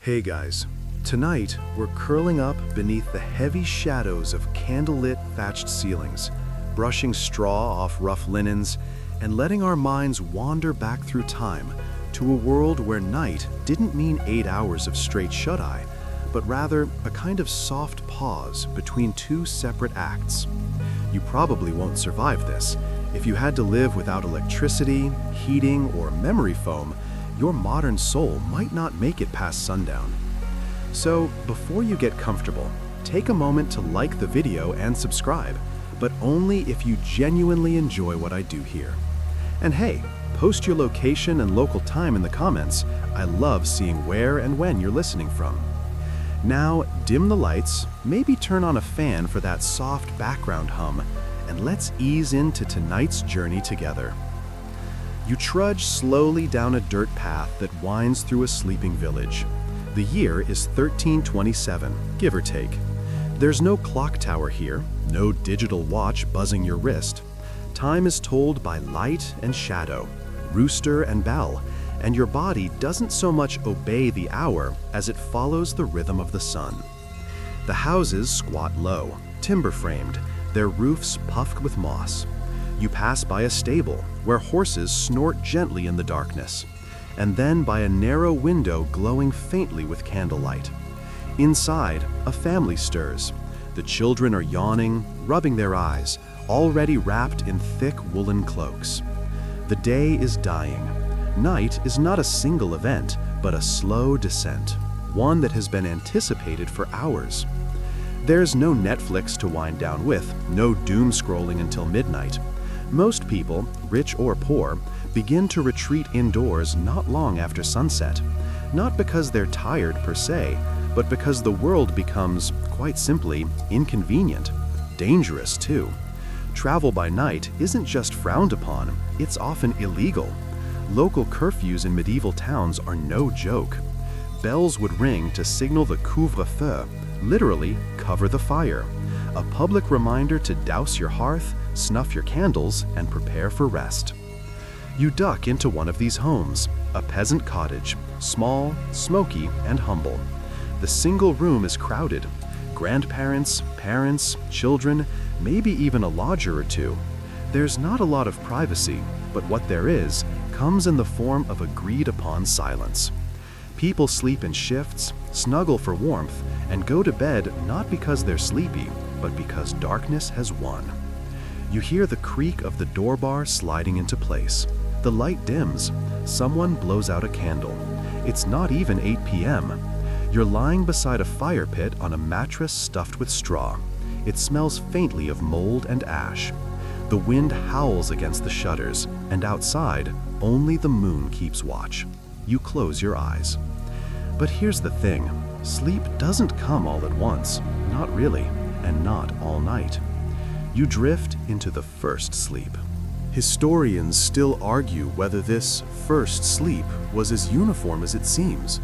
Hey guys, tonight we're curling up beneath the heavy shadows of candlelit thatched ceilings, brushing straw off rough linens, and letting our minds wander back through time to a world where night didn't mean 8 hours of straight shut-eye, but rather a kind of soft pause between two separate acts. You probably won't survive this. If you had to live without electricity, heating, or memory foam, your modern soul might not make it past sundown. So, before you get comfortable, take a moment to like the video and subscribe, but only if you genuinely enjoy what I do here. And hey, post your location and local time in the comments. I love seeing where and when you're listening from. Now, dim the lights, maybe turn on a fan for that soft background hum, and let's ease into tonight's journey together. You trudge slowly down a dirt path that winds through a sleeping village. The year is 1327, give or take. There's no clock tower here, no digital watch buzzing your wrist. Time is told by light and shadow, rooster and bell, and your body doesn't so much obey the hour as it follows the rhythm of the sun. The houses squat low, timber-framed, their roofs puffed with moss. You pass by a stable where horses snort gently in the darkness, and then by a narrow window glowing faintly with candlelight. Inside, a family stirs. The children are yawning, rubbing their eyes, already wrapped in thick woolen cloaks. The day is dying. Night is not a single event, but a slow descent, one that has been anticipated for hours. There's no Netflix to wind down with, no doom scrolling until midnight. Most people, rich or poor, begin to retreat indoors not long after sunset, not because they're tired per se, but because the world becomes, quite simply, inconvenient, dangerous too. Travel by night isn't just frowned upon, it's often illegal. Local curfews in medieval towns are no joke. Bells would ring to signal the couvre-feu, literally cover the fire, a public reminder to douse your hearth, snuff your candles, and prepare for rest. You duck into one of these homes, a peasant cottage, small, smoky, and humble. The single room is crowded. Grandparents, parents, children, maybe even a lodger or two. There's not a lot of privacy, but what there is comes in the form of agreed-upon silence. People sleep in shifts, snuggle for warmth, and go to bed not because they're sleepy, but because darkness has won. You hear the creak of the door bar sliding into place. The light dims. Someone blows out a candle. It's not even 8 p.m. You're lying beside a fire pit on a mattress stuffed with straw. It smells faintly of mold and ash. The wind howls against the shutters, and outside, only the moon keeps watch. You close your eyes. But here's the thing. Sleep doesn't come all at once. Not really, and not all night. You drift into the first sleep. Historians still argue whether this first sleep was as uniform as it seems,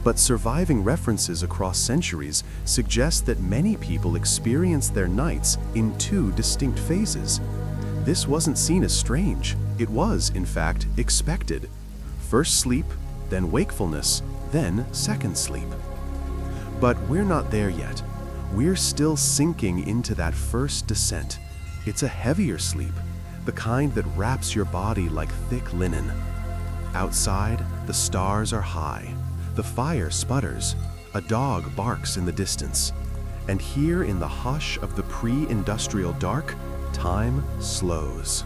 but surviving references across centuries suggest that many people experience their nights in two distinct phases. This wasn't seen as strange. It was, in fact, expected. First sleep, then wakefulness, then second sleep. But we're not there yet. We're still sinking into that first descent. It's a heavier sleep, the kind that wraps your body like thick linen. Outside, the stars are high. The fire sputters. A dog barks in the distance. And here in the hush of the pre-industrial dark, time slows.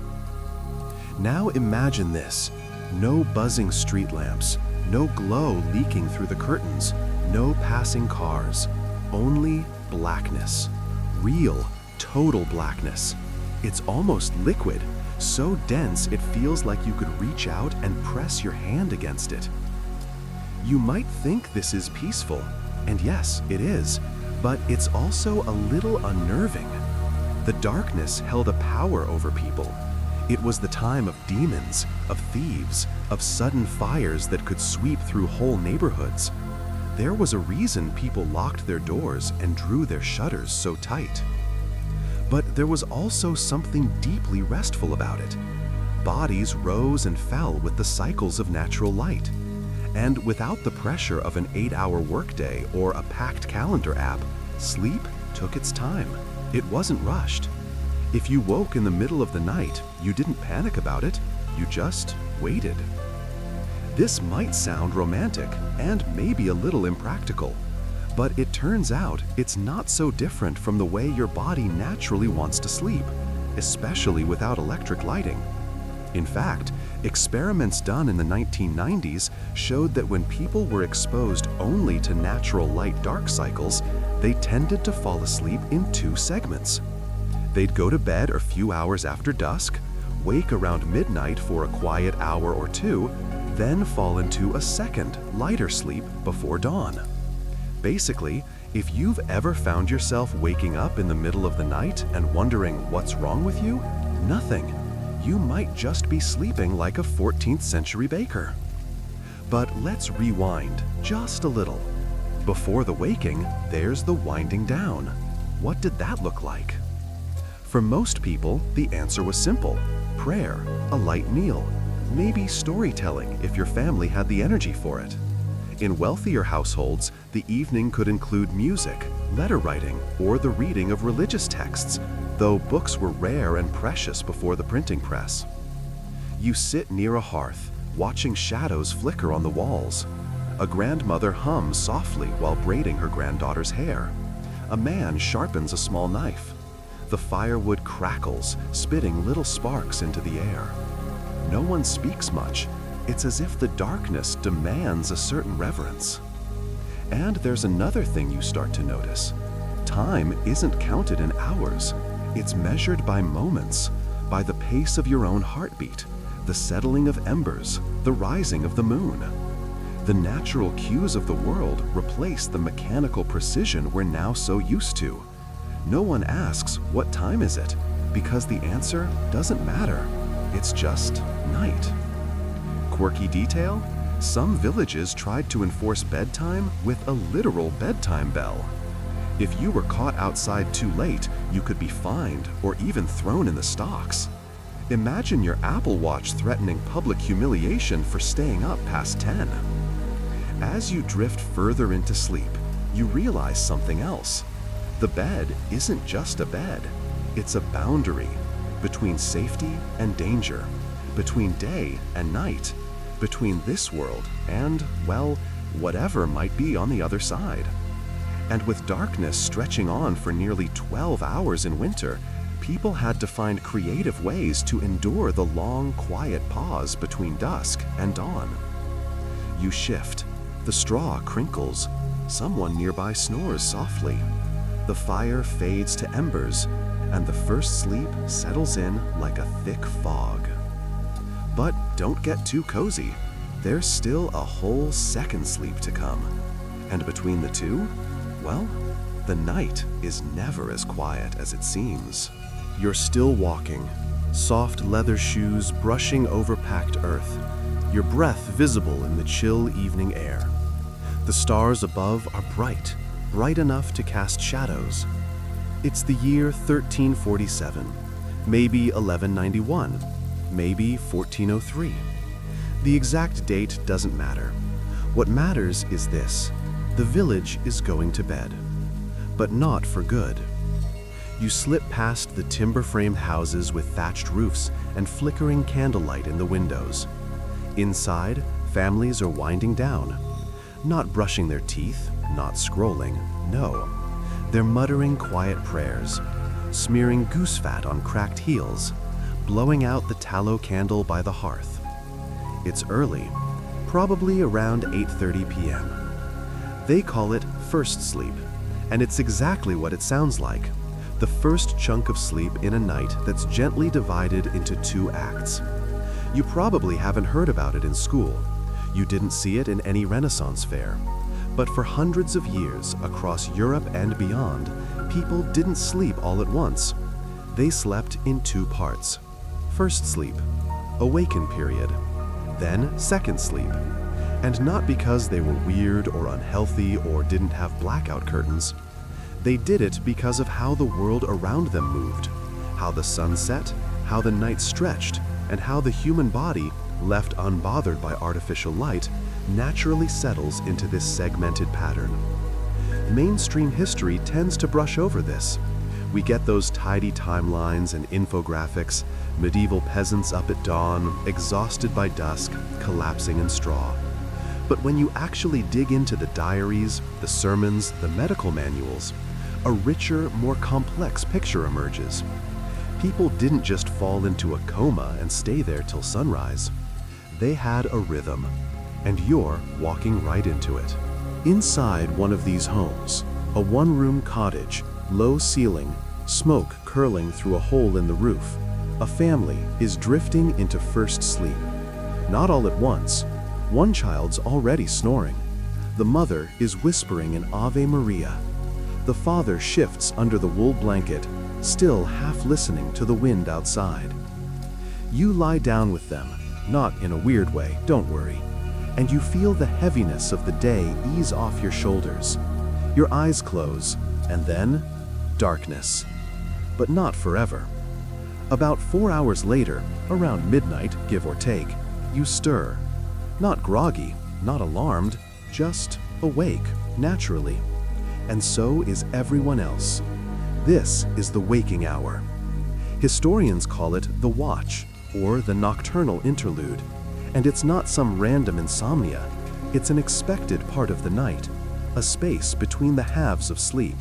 Now imagine this. No buzzing street lamps, no glow leaking through the curtains, no passing cars, only blackness. Real, total blackness. It's almost liquid, so dense it feels like you could reach out and press your hand against it. You might think this is peaceful, and yes, it is, but it's also a little unnerving. The darkness held a power over people. It was the time of demons, of thieves, of sudden fires that could sweep through whole neighborhoods. There was a reason people locked their doors and drew their shutters so tight. But there was also something deeply restful about it. Bodies rose and fell with the cycles of natural light. And without the pressure of an 8-hour workday or a packed calendar app, sleep took its time. It wasn't rushed. If you woke in the middle of the night, you didn't panic about it, you just waited. This might sound romantic and maybe a little impractical, but it turns out it's not so different from the way your body naturally wants to sleep, especially without electric lighting. In fact, experiments done in the 1990s showed that when people were exposed only to natural light-dark cycles, they tended to fall asleep in 2 segments. They'd go to bed a few hours after dusk, wake around midnight for a quiet hour or 2, then fall into a second, lighter sleep before dawn. Basically, if you've ever found yourself waking up in the middle of the night and wondering what's wrong with you, nothing. You might just be sleeping like a 14th century baker. But let's rewind just a little. Before the waking, there's the winding down. What did that look like? For most people, the answer was simple: prayer, a light meal, maybe storytelling if your family had the energy for it. In wealthier households, the evening could include music, letter writing, or the reading of religious texts, though books were rare and precious before the printing press. You sit near a hearth, watching shadows flicker on the walls. A grandmother hums softly while braiding her granddaughter's hair. A man sharpens a small knife. The firewood crackles, spitting little sparks into the air. No one speaks much. It's as if the darkness demands a certain reverence. And there's another thing you start to notice. Time isn't counted in hours. It's measured by moments, by the pace of your own heartbeat, the settling of embers, the rising of the moon. The natural cues of the world replace the mechanical precision we're now so used to. No one asks, "What time is it?" because the answer doesn't matter. It's just night. Quirky detail? Some villages tried to enforce bedtime with a literal bedtime bell. If you were caught outside too late, you could be fined or even thrown in the stocks. Imagine your Apple Watch threatening public humiliation for staying up past 10. As you drift further into sleep, you realize something else. The bed isn't just a bed. It's a boundary between safety and danger, between day and night, between this world and, well, whatever might be on the other side. And with darkness stretching on for nearly 12 hours in winter, people had to find creative ways to endure the long, quiet pause between dusk and dawn. You shift. The straw crinkles. Someone nearby snores softly. The fire fades to embers, and the first sleep settles in like a thick fog. But don't get too cozy. There's still a whole second sleep to come. And between the two, well, the night is never as quiet as it seems. You're still walking, soft leather shoes brushing over packed earth, your breath visible in the chill evening air. The stars above are bright, bright enough to cast shadows. It's the year 1347, maybe 1191, maybe 1403. The exact date doesn't matter. What matters is this: the village is going to bed. But not for good. You slip past the timber-framed houses with thatched roofs and flickering candlelight in the windows. Inside, families are winding down. Not brushing their teeth, not scrolling, no. They're muttering quiet prayers, smearing goose fat on cracked heels, blowing out the tallow candle by the hearth. It's early, probably around 8:30 p.m. They call it first sleep, and it's exactly what it sounds like. The first chunk of sleep in a night that's gently divided into 2 acts. You probably haven't heard about it in school. You didn't see it in any Renaissance fair. But for hundreds of years across Europe and beyond, people didn't sleep all at once. They slept in 2 parts. First sleep, awaken period. Then second sleep. And not because they were weird or unhealthy or didn't have blackout curtains. They did it because of how the world around them moved, how the sun set, how the night stretched, and how the human body, left unbothered by artificial light, naturally settles into this segmented pattern. Mainstream history tends to brush over this. We get those tidy timelines and infographics, medieval peasants up at dawn, exhausted by dusk, collapsing in straw. But when you actually dig into the diaries, the sermons, the medical manuals, a richer, more complex picture emerges. People didn't just fall into a coma and stay there till sunrise. They had a rhythm, and you're walking right into it. Inside one of these homes, a one-room cottage, low ceiling, smoke curling through a hole in the roof, a family is drifting into first sleep. Not all at once. One child's already snoring. The mother is whispering an Ave Maria. The father shifts under the wool blanket, still half listening to the wind outside. You lie down with them, not in a weird way, don't worry, and you feel the heaviness of the day ease off your shoulders. Your eyes close, and then darkness. But not forever. About 4 hours later, around midnight, give or take, you stir. Not groggy, not alarmed, just awake, naturally. And so is everyone else. This is the waking hour. Historians call it the watch, or the nocturnal interlude. And it's not some random insomnia. It's an expected part of the night, a space between the halves of sleep.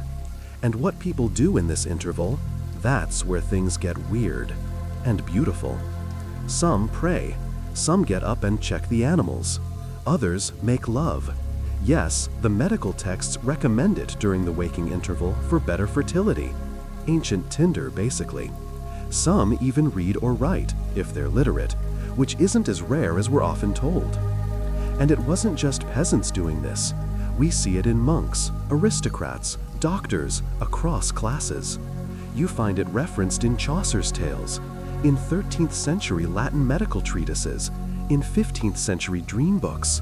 And what people do in this interval, that's where things get weird and beautiful. Some pray. Some get up and check the animals. Others make love. Yes, the medical texts recommend it during the waking interval for better fertility. Ancient Tinder, basically. Some even read or write, if they're literate, which isn't as rare as we're often told. And it wasn't just peasants doing this. We see it in monks, aristocrats, doctors, across classes. You find it referenced in Chaucer's tales, in 13th century Latin medical treatises, in 15th century dream books.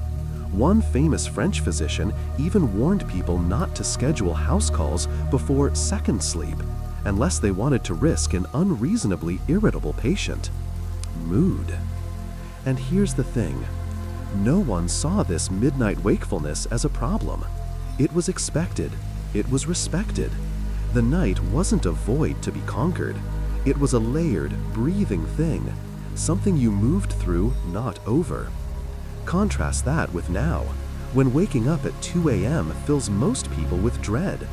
One famous French physician even warned people not to schedule house calls before second sleep, unless they wanted to risk an unreasonably irritable patient. Mood. And here's the thing. No one saw this midnight wakefulness as a problem. It was expected. It was respected. The night wasn't a void to be conquered. It was a layered, breathing thing, something you moved through, not over. Contrast that with now, when waking up at 2 a.m. fills most people with dread.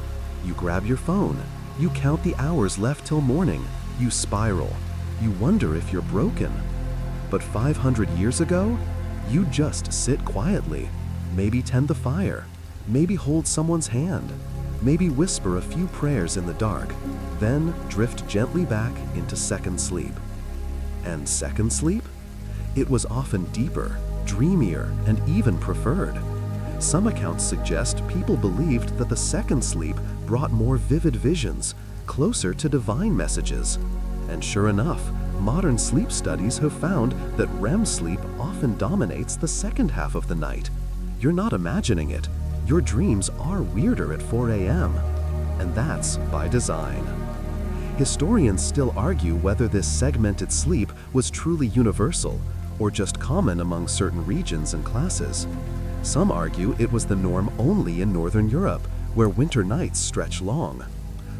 You grab your phone, you count the hours left till morning, you spiral, you wonder if you're broken. But 500 years ago, you just sit quietly, maybe tend the fire, maybe hold someone's hand, maybe whisper a few prayers in the dark, then drift gently back into second sleep. And second sleep? It was often deeper, dreamier, and even preferred. Some accounts suggest people believed that the second sleep brought more vivid visions, closer to divine messages. And sure enough, modern sleep studies have found that REM sleep often dominates the second half of the night. You're not imagining it. Your dreams are weirder at 4 a.m. And that's by design. Historians still argue whether this segmented sleep was truly universal or just common among certain regions and classes. Some argue it was the norm only in Northern Europe, where winter nights stretch long.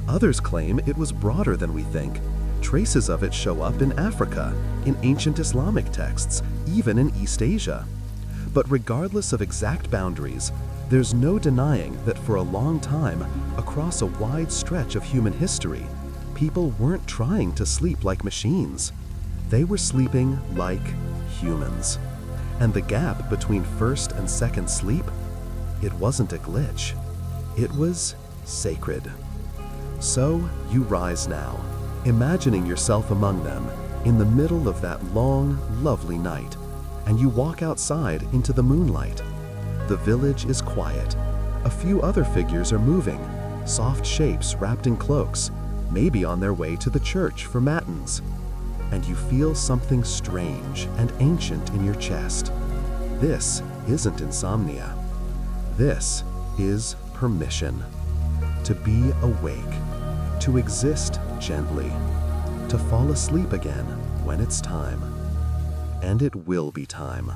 Others claim it was broader than we think. Traces of it show up in Africa, in ancient Islamic texts, even in East Asia. But regardless of exact boundaries, there's no denying that for a long time, across a wide stretch of human history, people weren't trying to sleep like machines. They were sleeping like humans. And the gap between first and second sleep, it wasn't a glitch. It was sacred. So you rise now, imagining yourself among them in the middle of that long, lovely night, and you walk outside into the moonlight. The village is quiet. A few other figures are moving, soft shapes wrapped in cloaks, maybe on their way to the church for matins. And you feel something strange and ancient in your chest. This isn't insomnia. This is permission. To be awake, to exist gently, to fall asleep again when it's time. And it will be time.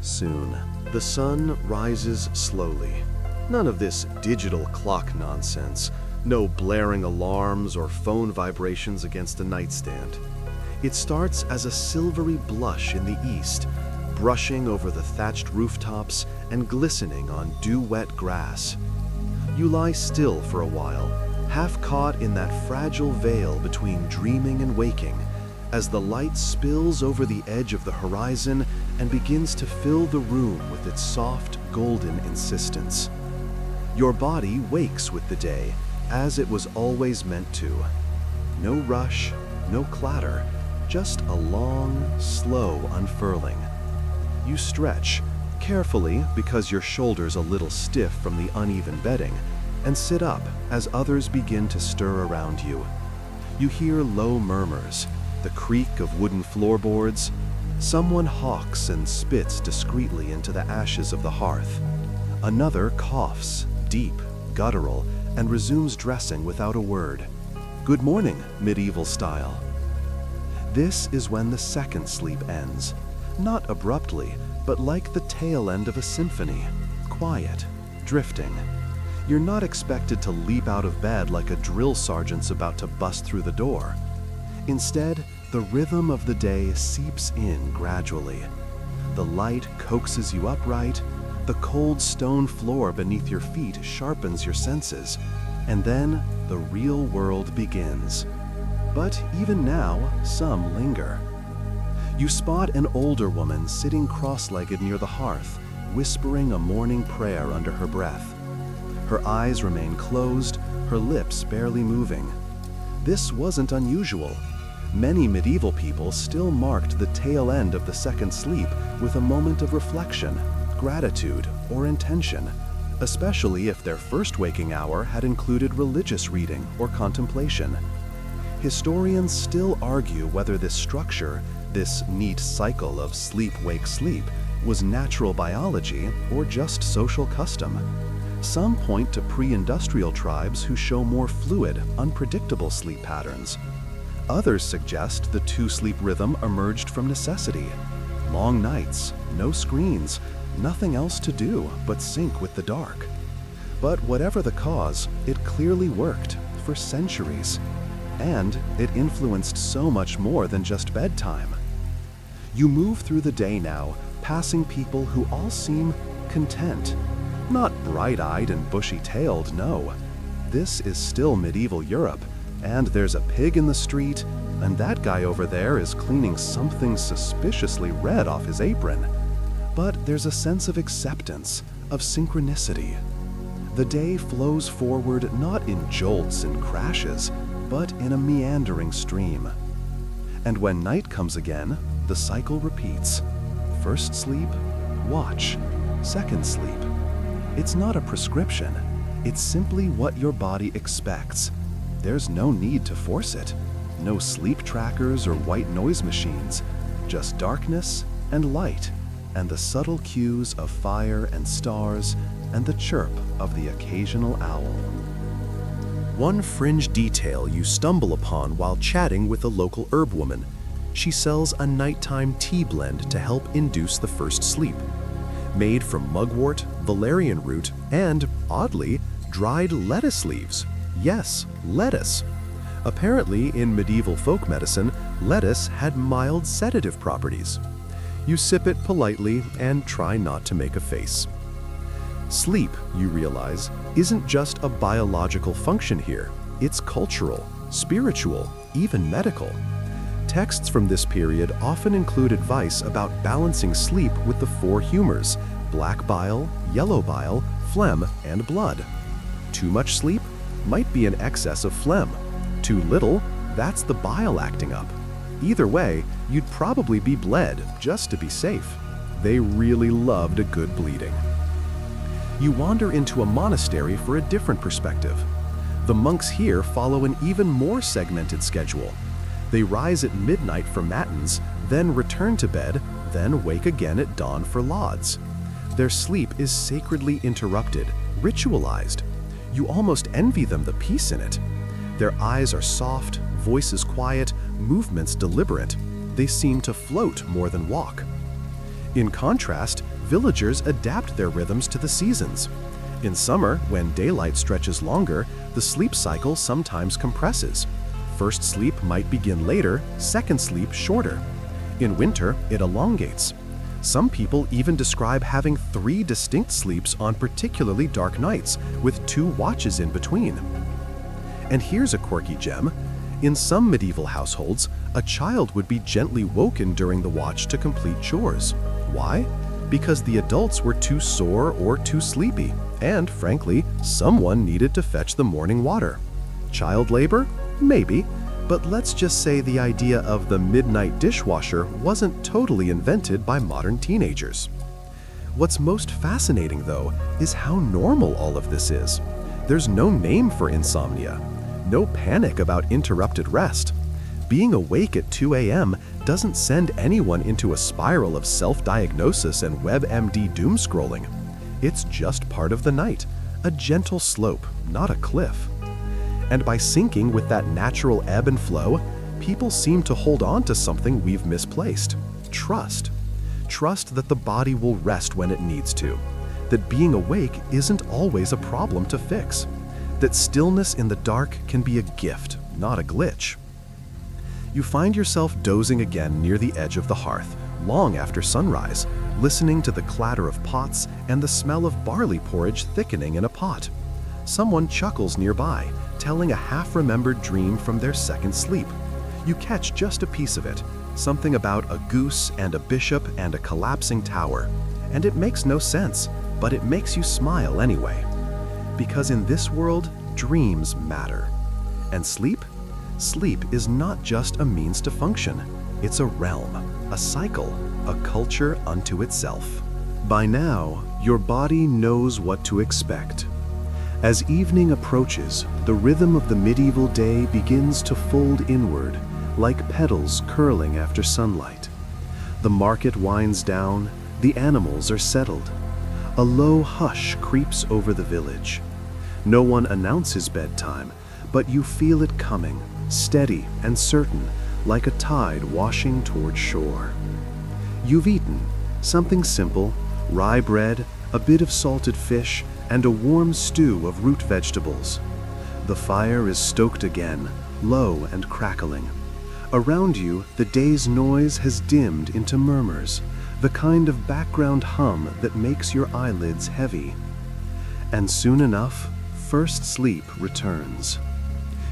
Soon, the sun rises slowly. None of this digital clock nonsense. No blaring alarms or phone vibrations against a nightstand. It starts as a silvery blush in the east, brushing over the thatched rooftops and glistening on dew-wet grass. You lie still for a while, half caught in that fragile veil between dreaming and waking, as the light spills over the edge of the horizon and begins to fill the room with its soft, golden insistence. Your body wakes with the day, as it was always meant to. No rush, no clatter, just a long, slow unfurling. You stretch, carefully because your shoulder's a little stiff from the uneven bedding, and sit up as others begin to stir around you. You hear low murmurs, the creak of wooden floorboards. Someone hawks and spits discreetly into the ashes of the hearth. Another coughs, deep, guttural, and resumes dressing without a word. Good morning, medieval style. This is when the second sleep ends. Not abruptly, but like the tail end of a symphony. Quiet, drifting. You're not expected to leap out of bed like a drill sergeant's about to bust through the door. Instead, the rhythm of the day seeps in gradually. The light coaxes you upright, the cold stone floor beneath your feet sharpens your senses, and then the real world begins. But even now, some linger. You spot an older woman sitting cross-legged near the hearth, whispering a morning prayer under her breath. Her eyes remain closed, her lips barely moving. This wasn't unusual. Many medieval people still marked the tail end of the second sleep with a moment of reflection, gratitude, or intention, especially if their first waking hour had included religious reading or contemplation. Historians still argue whether this structure, this neat cycle of sleep-wake-sleep, was natural biology or just social custom. Some point to pre-industrial tribes who show more fluid, unpredictable sleep patterns. Others suggest the two-sleep rhythm emerged from necessity. Long nights, no screens, nothing else to do but sync with the dark. But whatever the cause, it clearly worked for centuries. And it influenced so much more than just bedtime. You move through the day now, passing people who all seem content. Not bright-eyed and bushy-tailed, no. This is still medieval Europe, and there's a pig in the street, and that guy over there is cleaning something suspiciously red off his apron. But there's a sense of acceptance, of synchronicity. The day flows forward not in jolts and crashes, but in a meandering stream. And when night comes again, the cycle repeats. First sleep, watch. Second sleep. It's not a prescription. It's simply what your body expects. There's no need to force it. No sleep trackers or white noise machines. Just darkness and light, and the subtle cues of fire and stars, and the chirp of the occasional owl. One fringe detail you stumble upon while chatting with a local herb woman. She sells a nighttime tea blend to help induce the first sleep. Made from mugwort, valerian root, and, oddly, dried lettuce leaves. Yes, lettuce. Apparently, in medieval folk medicine, lettuce had mild sedative properties. You sip it politely and try not to make a face. Sleep, you realize, isn't just a biological function here. It's cultural, spiritual, even medical. Texts from this period often include advice about balancing sleep with the four humors: black bile, yellow bile, phlegm, and blood. Too much sleep might be an excess of phlegm. Too little, that's the bile acting up. Either way, you'd probably be bled just to be safe. They really loved a good bleeding. You wander into a monastery for a different perspective. The monks here follow an even more segmented schedule. They rise at midnight for matins, then return to bed, then wake again at dawn for lauds. Their sleep is sacredly interrupted, ritualized. You almost envy them the peace in it. Their eyes are soft, voices quiet, movements deliberate. They seem to float more than walk. In contrast, villagers adapt their rhythms to the seasons. In summer, when daylight stretches longer, the sleep cycle sometimes compresses. First sleep might begin later, second sleep shorter. In winter, it elongates. Some people even describe having 3 distinct sleeps on particularly dark nights, with 2 watches in between. And here's a quirky gem. In some medieval households, a child would be gently woken during the watch to complete chores. Why? Because the adults were too sore or too sleepy, and frankly, someone needed to fetch the morning water. Child labor? Maybe. But let's just say the idea of the midnight dishwasher wasn't totally invented by modern teenagers. What's most fascinating, though, is how normal all of this is. There's no name for insomnia, no panic about interrupted rest. Being awake at 2 a.m. doesn't send anyone into a spiral of self-diagnosis and WebMD doom scrolling. It's just part of the night, a gentle slope, not a cliff. And by syncing with that natural ebb and flow, people seem to hold on to something we've misplaced: trust. Trust that the body will rest when it needs to, that being awake isn't always a problem to fix, that stillness in the dark can be a gift, not a glitch. You find yourself dozing again near the edge of the hearth, long after sunrise, listening to the clatter of pots and the smell of barley porridge thickening in a pot. Someone chuckles nearby, telling a half-remembered dream from their second sleep. You catch just a piece of it, something about a goose and a bishop and a collapsing tower. And it makes no sense, but it makes you smile anyway. Because in this world, dreams matter. And sleep? Sleep is not just a means to function. It's a realm, a cycle, a culture unto itself. By now, your body knows what to expect. As evening approaches, the rhythm of the medieval day begins to fold inward, like petals curling after sunlight. The market winds down, the animals are settled. A low hush creeps over the village. No one announces bedtime, but you feel it coming, steady and certain, like a tide washing toward shore. You've eaten something simple: rye bread, a bit of salted fish, and a warm stew of root vegetables. The fire is stoked again, low and crackling. Around you, the day's noise has dimmed into murmurs, the kind of background hum that makes your eyelids heavy. And soon enough, first sleep returns.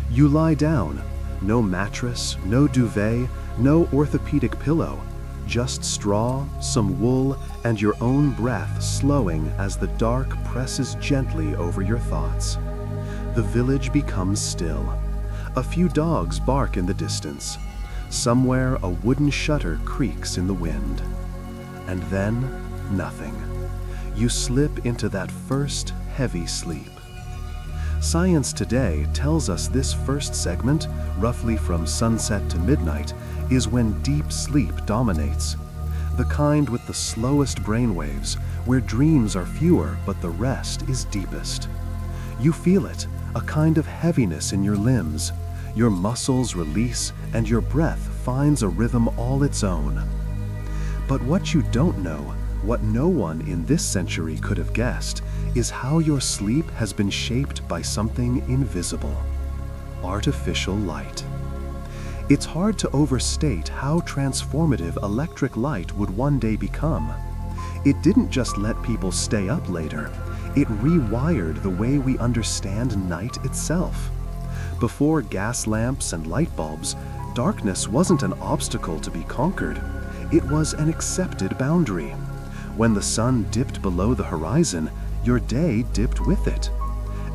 You lie down, no mattress, no duvet, no orthopedic pillow, just straw, some wool, and your own breath slowing as the dark presses gently over your thoughts. The village becomes still. A few dogs bark in the distance. Somewhere a wooden shutter creaks in the wind. And then, nothing. You slip into that first heavy sleep. Science today tells us this first segment, roughly from sunset to midnight, is when deep sleep dominates. The kind with the slowest brainwaves, where dreams are fewer but the rest is deepest. You feel it, a kind of heaviness in your limbs. Your muscles release and your breath finds a rhythm all its own. But what you don't know, what no one in this century could have guessed, is how your sleep has been shaped by something invisible: artificial light. It's hard to overstate how transformative electric light would one day become. It didn't just let people stay up later, it rewired the way we understand night itself. Before gas lamps and light bulbs, darkness wasn't an obstacle to be conquered. It was an accepted boundary. When the sun dipped below the horizon, your day dipped with it.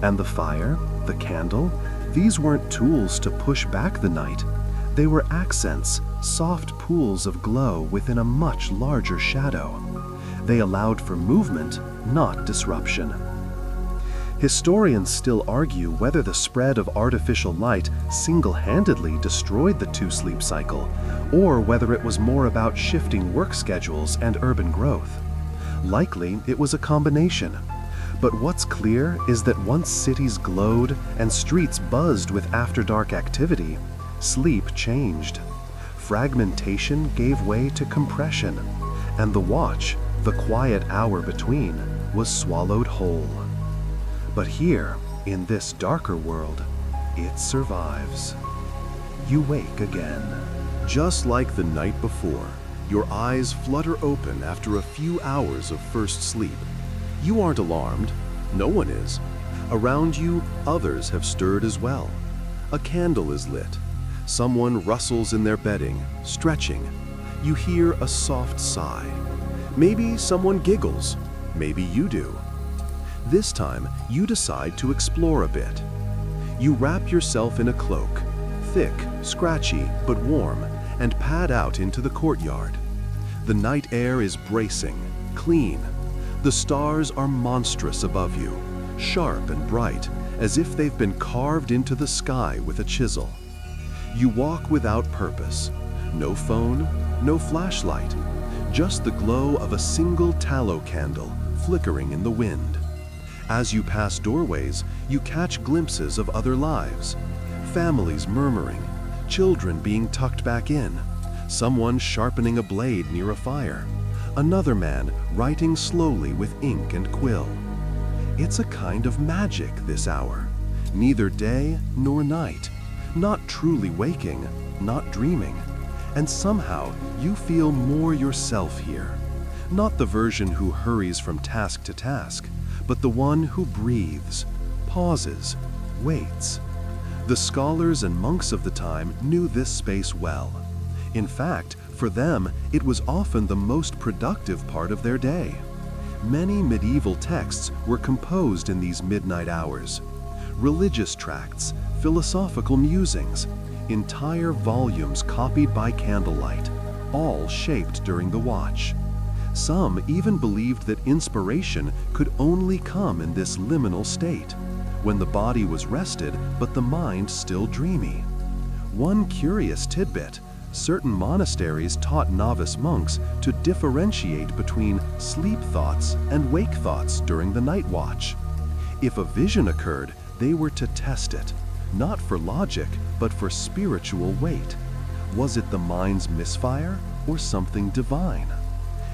And the fire, the candle, these weren't tools to push back the night. They were accents, soft pools of glow within a much larger shadow. They allowed for movement, not disruption. Historians still argue whether the spread of artificial light single-handedly destroyed the two-sleep cycle, or whether it was more about shifting work schedules and urban growth. Likely, it was a combination. But what's clear is that once cities glowed and streets buzzed with after-dark activity, sleep changed. Fragmentation gave way to compression, and the watch, The quiet hour between was swallowed whole. But here, in this darker world, it survives. You wake again. Just like the night before, your eyes flutter open after a few hours of first sleep. You aren't alarmed. No one is. Around you, others have stirred as well. A candle is lit. Someone rustles in their bedding, stretching. You hear a soft sigh. Maybe someone giggles. Maybe you do. This time, you decide to explore a bit. You wrap yourself in a cloak, thick, scratchy, but warm, and pad out into the courtyard. The night air is bracing, clean. The stars are monstrous above you, sharp and bright, as if they've been carved into the sky with a chisel. You walk without purpose. No phone, no flashlight, just the glow of a single tallow candle flickering in the wind. As you pass doorways, you catch glimpses of other lives. Families murmuring, children being tucked back in, someone sharpening a blade near a fire, another man writing slowly with ink and quill. It's a kind of magic this hour, neither day nor night, not truly waking, not dreaming, and somehow you feel more yourself here. Not the version who hurries from task to task, but the one who breathes, pauses, waits. The scholars and monks of the time knew this space well. In fact, for them, it was often the most productive part of their day. Many medieval texts were composed in these midnight hours. Religious tracts, philosophical musings, entire volumes copied by candlelight, all shaped during the watch. Some even believed that inspiration could only come in this liminal state, when the body was rested but the mind still dreamy. One curious tidbit: certain monasteries taught novice monks to differentiate between sleep thoughts and wake thoughts during the night watch. If a vision occurred, they were to test it, not for logic, but for spiritual weight. Was it the mind's misfire or something divine?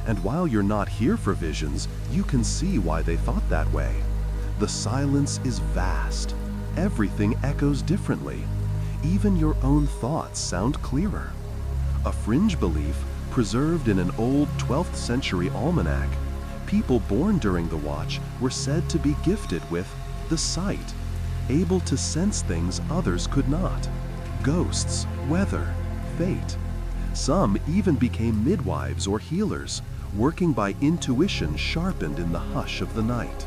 And while you're not here for visions, you can see why they thought that way. The silence is vast. Everything echoes differently. Even your own thoughts sound clearer. A fringe belief, preserved in an old 12th century almanac, people born during the watch were said to be gifted with the sight, able to sense things others could not. Ghosts, weather, fate. Some even became midwives or healers, working by intuition sharpened in the hush of the night.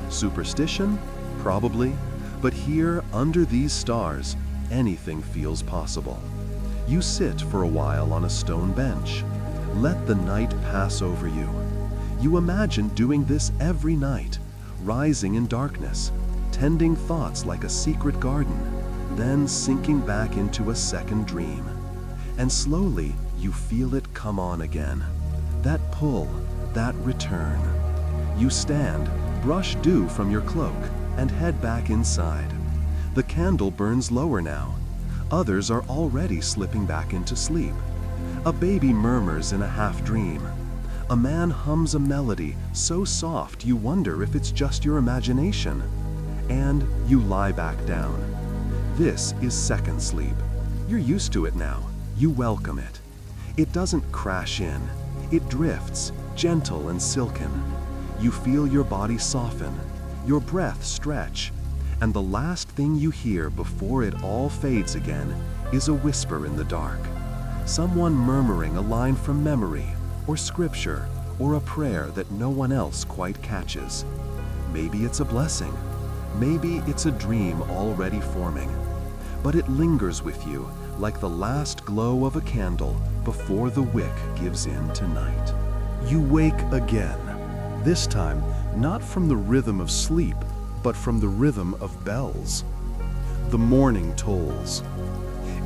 Superstition? Probably. But here, under these stars, anything feels possible. You sit for a while on a stone bench. Let the night pass over you. You imagine doing this every night, rising in darkness, tending thoughts like a secret garden, then sinking back into a second dream. And slowly, you feel it come on again. That pull, that return. You stand, brush dew from your cloak, and head back inside. The candle burns lower now. Others are already slipping back into sleep. A baby murmurs in a half-dream. A man hums a melody so soft you wonder if it's just your imagination. And you lie back down. This is second sleep. You're used to it now. You welcome it. It doesn't crash in. It drifts, gentle and silken. You feel your body soften, your breath stretch, and the last thing you hear before it all fades again is a whisper in the dark. Someone murmuring a line from memory, or scripture, or a prayer that no one else quite catches. Maybe it's a blessing. Maybe it's a dream already forming. But it lingers with you like the last glow of a candle before the wick gives in to night. You wake again, this time not from the rhythm of sleep, but from the rhythm of bells. The morning tolls.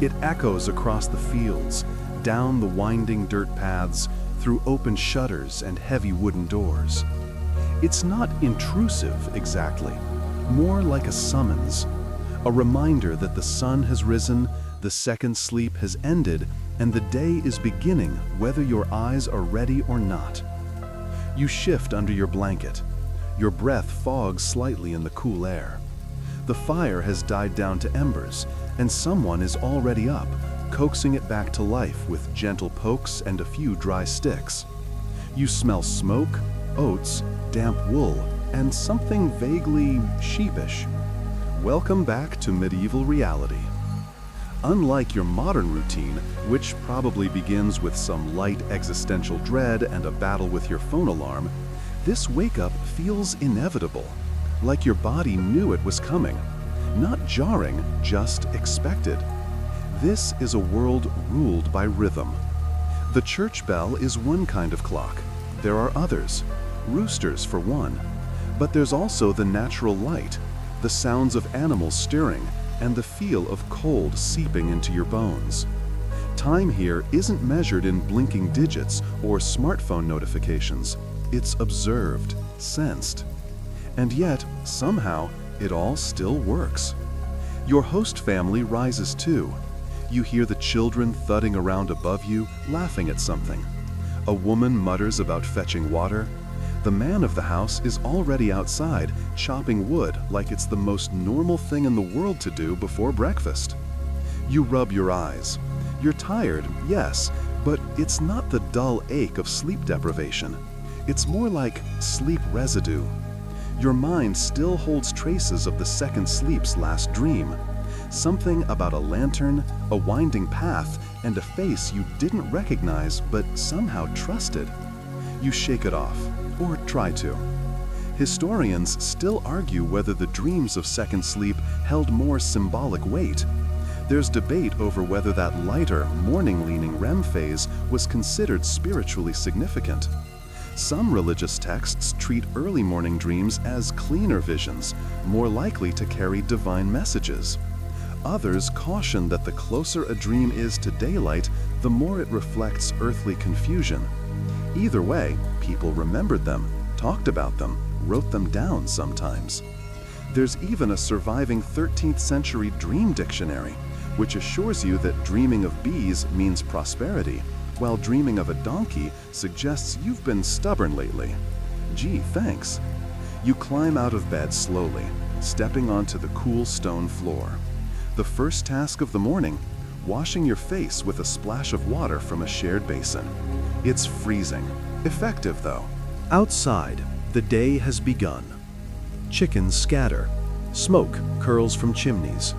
It echoes across the fields, down the winding dirt paths, through open shutters and heavy wooden doors. It's not intrusive exactly, more like a summons, a reminder that the sun has risen, the second sleep has ended, and the day is beginning whether your eyes are ready or not. You shift under your blanket. Your breath fogs slightly in the cool air. The fire has died down to embers, and someone is already up, coaxing it back to life with gentle pokes and a few dry sticks. You smell smoke, oats, damp wool, and something vaguely sheepish. Welcome back to medieval reality. Unlike your modern routine, which probably begins with some light existential dread and a battle with your phone alarm, this wake-up feels inevitable, like your body knew it was coming. Not jarring, just expected. This is a world ruled by rhythm. The church bell is one kind of clock. There are others, roosters for one. But there's also the natural light, the sounds of animals stirring, and the feel of cold seeping into your bones. Time here isn't measured in blinking digits or smartphone notifications. It's observed, sensed. And yet, somehow, it all still works. Your host family rises too. You hear the children thudding around above you, laughing at something. A woman mutters about fetching water. The man of the house is already outside, chopping wood like it's the most normal thing in the world to do before breakfast. You rub your eyes. You're tired, yes, but it's not the dull ache of sleep deprivation. It's more like sleep residue. Your mind still holds traces of the second sleep's last dream. Something about a lantern, a winding path, and a face you didn't recognize but somehow trusted. You shake it off. Or try to. Historians still argue whether the dreams of second sleep held more symbolic weight. There's debate over whether that lighter, morning-leaning REM phase was considered spiritually significant. Some religious texts treat early morning dreams as cleaner visions, more likely to carry divine messages. Others caution that the closer a dream is to daylight, the more it reflects earthly confusion. Either way, people remembered them, talked about them, wrote them down sometimes. There's even a surviving 13th century dream dictionary, which assures you that dreaming of bees means prosperity, while dreaming of a donkey suggests you've been stubborn lately. Gee, thanks. You climb out of bed slowly, stepping onto the cool stone floor. The first task of the morning, washing your face with a splash of water from a shared basin. It's freezing. Effective, though. Outside, the day has begun. Chickens scatter. Smoke curls from chimneys.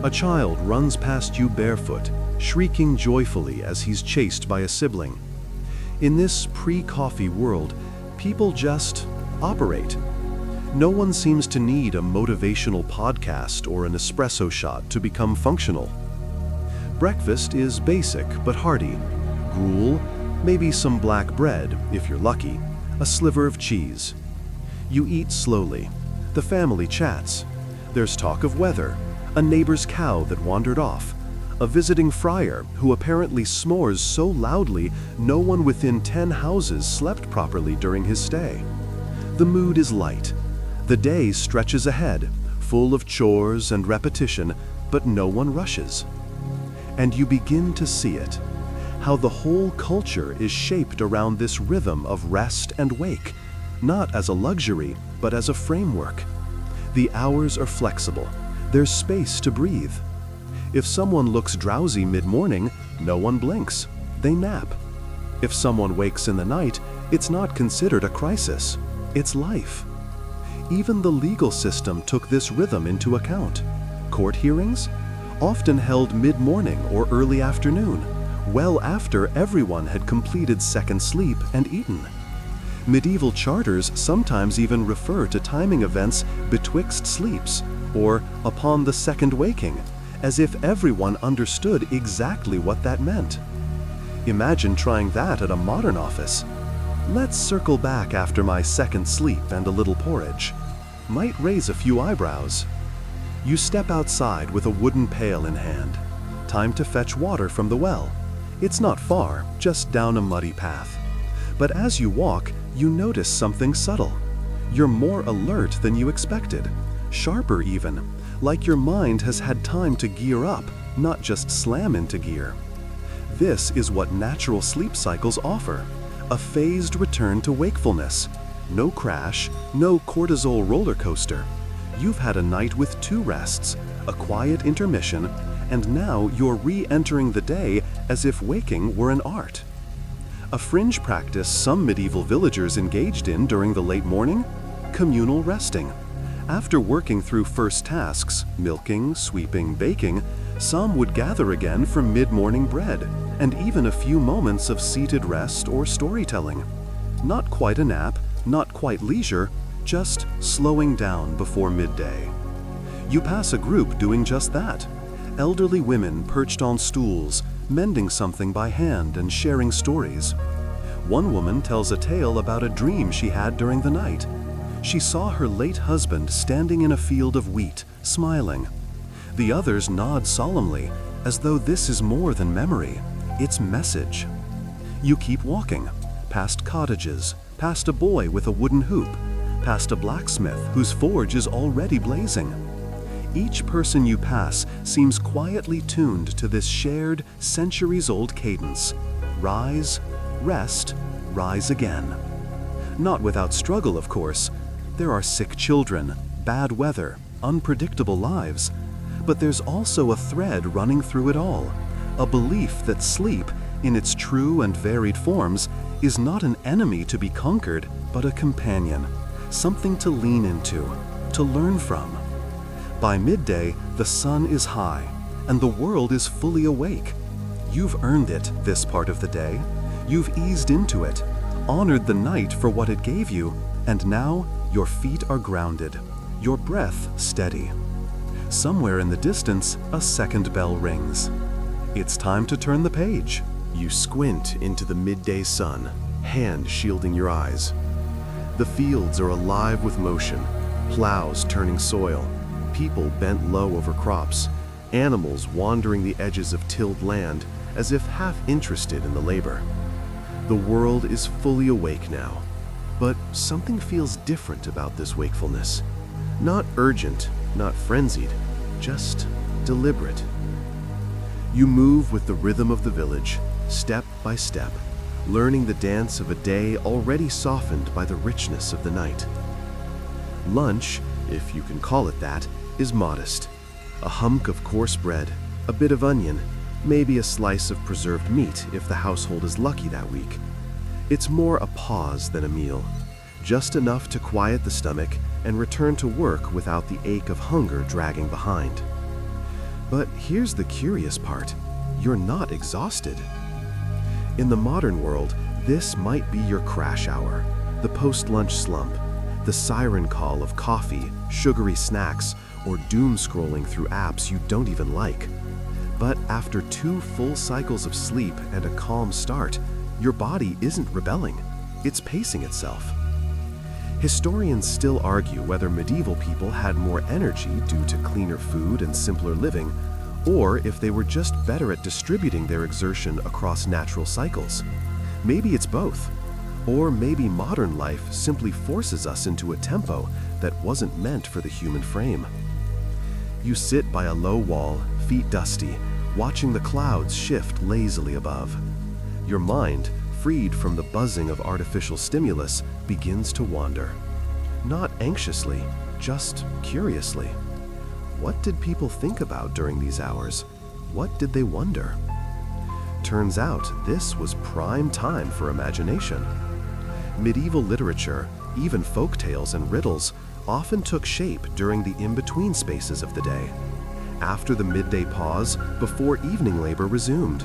A child runs past you barefoot, shrieking joyfully as he's chased by a sibling. In this pre-coffee world, people just operate. No one seems to need a motivational podcast or an espresso shot to become functional. Breakfast is basic but hearty. Gruel, maybe some black bread, if you're lucky, a sliver of cheese. You eat slowly. The family chats. There's talk of weather, a neighbor's cow that wandered off, a visiting friar who apparently snores so loudly no one within 10 houses slept properly during his stay. The mood is light. The day stretches ahead, full of chores and repetition, but no one rushes. And you begin to see it. How the whole culture is shaped around this rhythm of rest and wake, not as a luxury, but as a framework. The hours are flexible. There's space to breathe. If someone looks drowsy mid-morning, no one blinks. They nap. If someone wakes in the night, it's not considered a crisis. It's life. Even the legal system took this rhythm into account. Court hearings? Often held mid-morning or early afternoon, well after everyone had completed second sleep and eaten. Medieval charters sometimes even refer to timing events betwixt sleeps, or upon the second waking, as if everyone understood exactly what that meant. Imagine trying that at a modern office. Let's circle back after my second sleep and a little porridge. Might raise a few eyebrows. You step outside with a wooden pail in hand. Time to fetch water from the well. It's not far, just down a muddy path. But as you walk, you notice something subtle. You're more alert than you expected, sharper even, like your mind has had time to gear up, not just slam into gear. This is what natural sleep cycles offer, A phased return to wakefulness. No crash, no cortisol roller coaster. You've had a night with 2 rests, a quiet intermission, and now you're re-entering the day as if waking were an art. A fringe practice some medieval villagers engaged in during the late morning? Communal resting. After working through first tasks, milking, sweeping, baking, some would gather again for mid-morning bread, and even a few moments of seated rest or storytelling. Not quite a nap, not quite leisure, just slowing down before midday. You pass a group doing just that. Elderly women perched on stools, mending something by hand and sharing stories. One woman tells a tale about a dream she had during the night. She saw her late husband standing in a field of wheat, smiling. The others nod solemnly, as though this is more than memory, it's message. You keep walking, past cottages, past a boy with a wooden hoop, past a blacksmith whose forge is already blazing. Each person you pass seems quietly tuned to this shared, centuries-old cadence. Rise, rest, rise again. Not without struggle, of course. There are sick children, bad weather, unpredictable lives. But there's also a thread running through it all, a belief that sleep, in its true and varied forms, is not an enemy to be conquered, but a companion, something to lean into, to learn from. By midday, the sun is high, and the world is fully awake. You've earned it this part of the day. You've eased into it, honored the night for what it gave you, and now your feet are grounded, your breath steady. Somewhere in the distance, a second bell rings. It's time to turn the page. You squint into the midday sun, hand shielding your eyes. The fields are alive with motion, plows turning soil, people bent low over crops, animals wandering the edges of tilled land as if half interested in the labor. The world is fully awake now, but something feels different about this wakefulness. Not urgent, not frenzied, just deliberate. You move with the rhythm of the village, step by step, learning the dance of a day already softened by the richness of the night. Lunch, if you can call it that, is modest. A hunk of coarse bread, a bit of onion, maybe a slice of preserved meat if the household is lucky that week. It's more a pause than a meal, just enough to quiet the stomach and return to work without the ache of hunger dragging behind. But here's the curious part. You're not exhausted. In the modern world, this might be your crash hour, the post-lunch slump, the siren call of coffee, sugary snacks, or doom scrolling through apps you don't even like. But after 2 full cycles of sleep and a calm start, your body isn't rebelling, it's pacing itself. Historians still argue whether medieval people had more energy due to cleaner food and simpler living, or if they were just better at distributing their exertion across natural cycles. Maybe it's both. Or maybe modern life simply forces us into a tempo that wasn't meant for the human frame. You sit by a low wall, feet dusty, watching the clouds shift lazily above. Your mind, freed from the buzzing of artificial stimulus, begins to wander. Not anxiously, just curiously. What did people think about during these hours? What did they wonder? Turns out this was prime time for imagination. Medieval literature, even folk tales and riddles, often took shape during the in-between spaces of the day, after the midday pause, before evening labor resumed.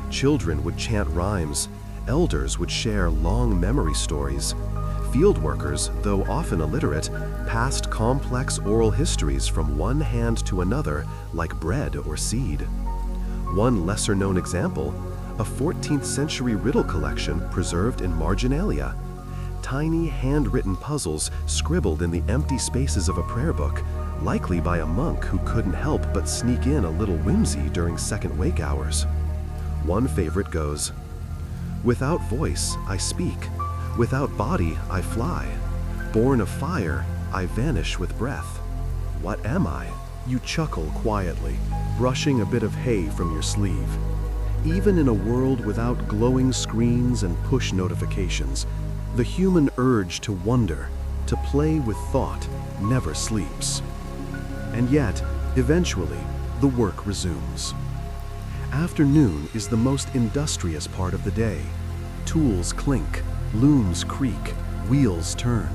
Children would chant rhymes, elders would share long memory stories. Field workers, though often illiterate, passed complex oral histories from one hand to another like bread or seed. One lesser-known example, a 14th century riddle collection preserved in marginalia. Tiny handwritten puzzles scribbled in the empty spaces of a prayer book, likely by a monk who couldn't help but sneak in a little whimsy during second wake hours. One favorite goes, "Without voice, I speak. Without body, I fly. Born of fire, I vanish with breath. What am I?" You chuckle quietly, brushing a bit of hay from your sleeve. Even in a world without glowing screens and push notifications, the human urge to wonder, to play with thought, never sleeps. And yet, eventually, the work resumes. Afternoon is the most industrious part of the day. Tools clink, looms creak, wheels turn.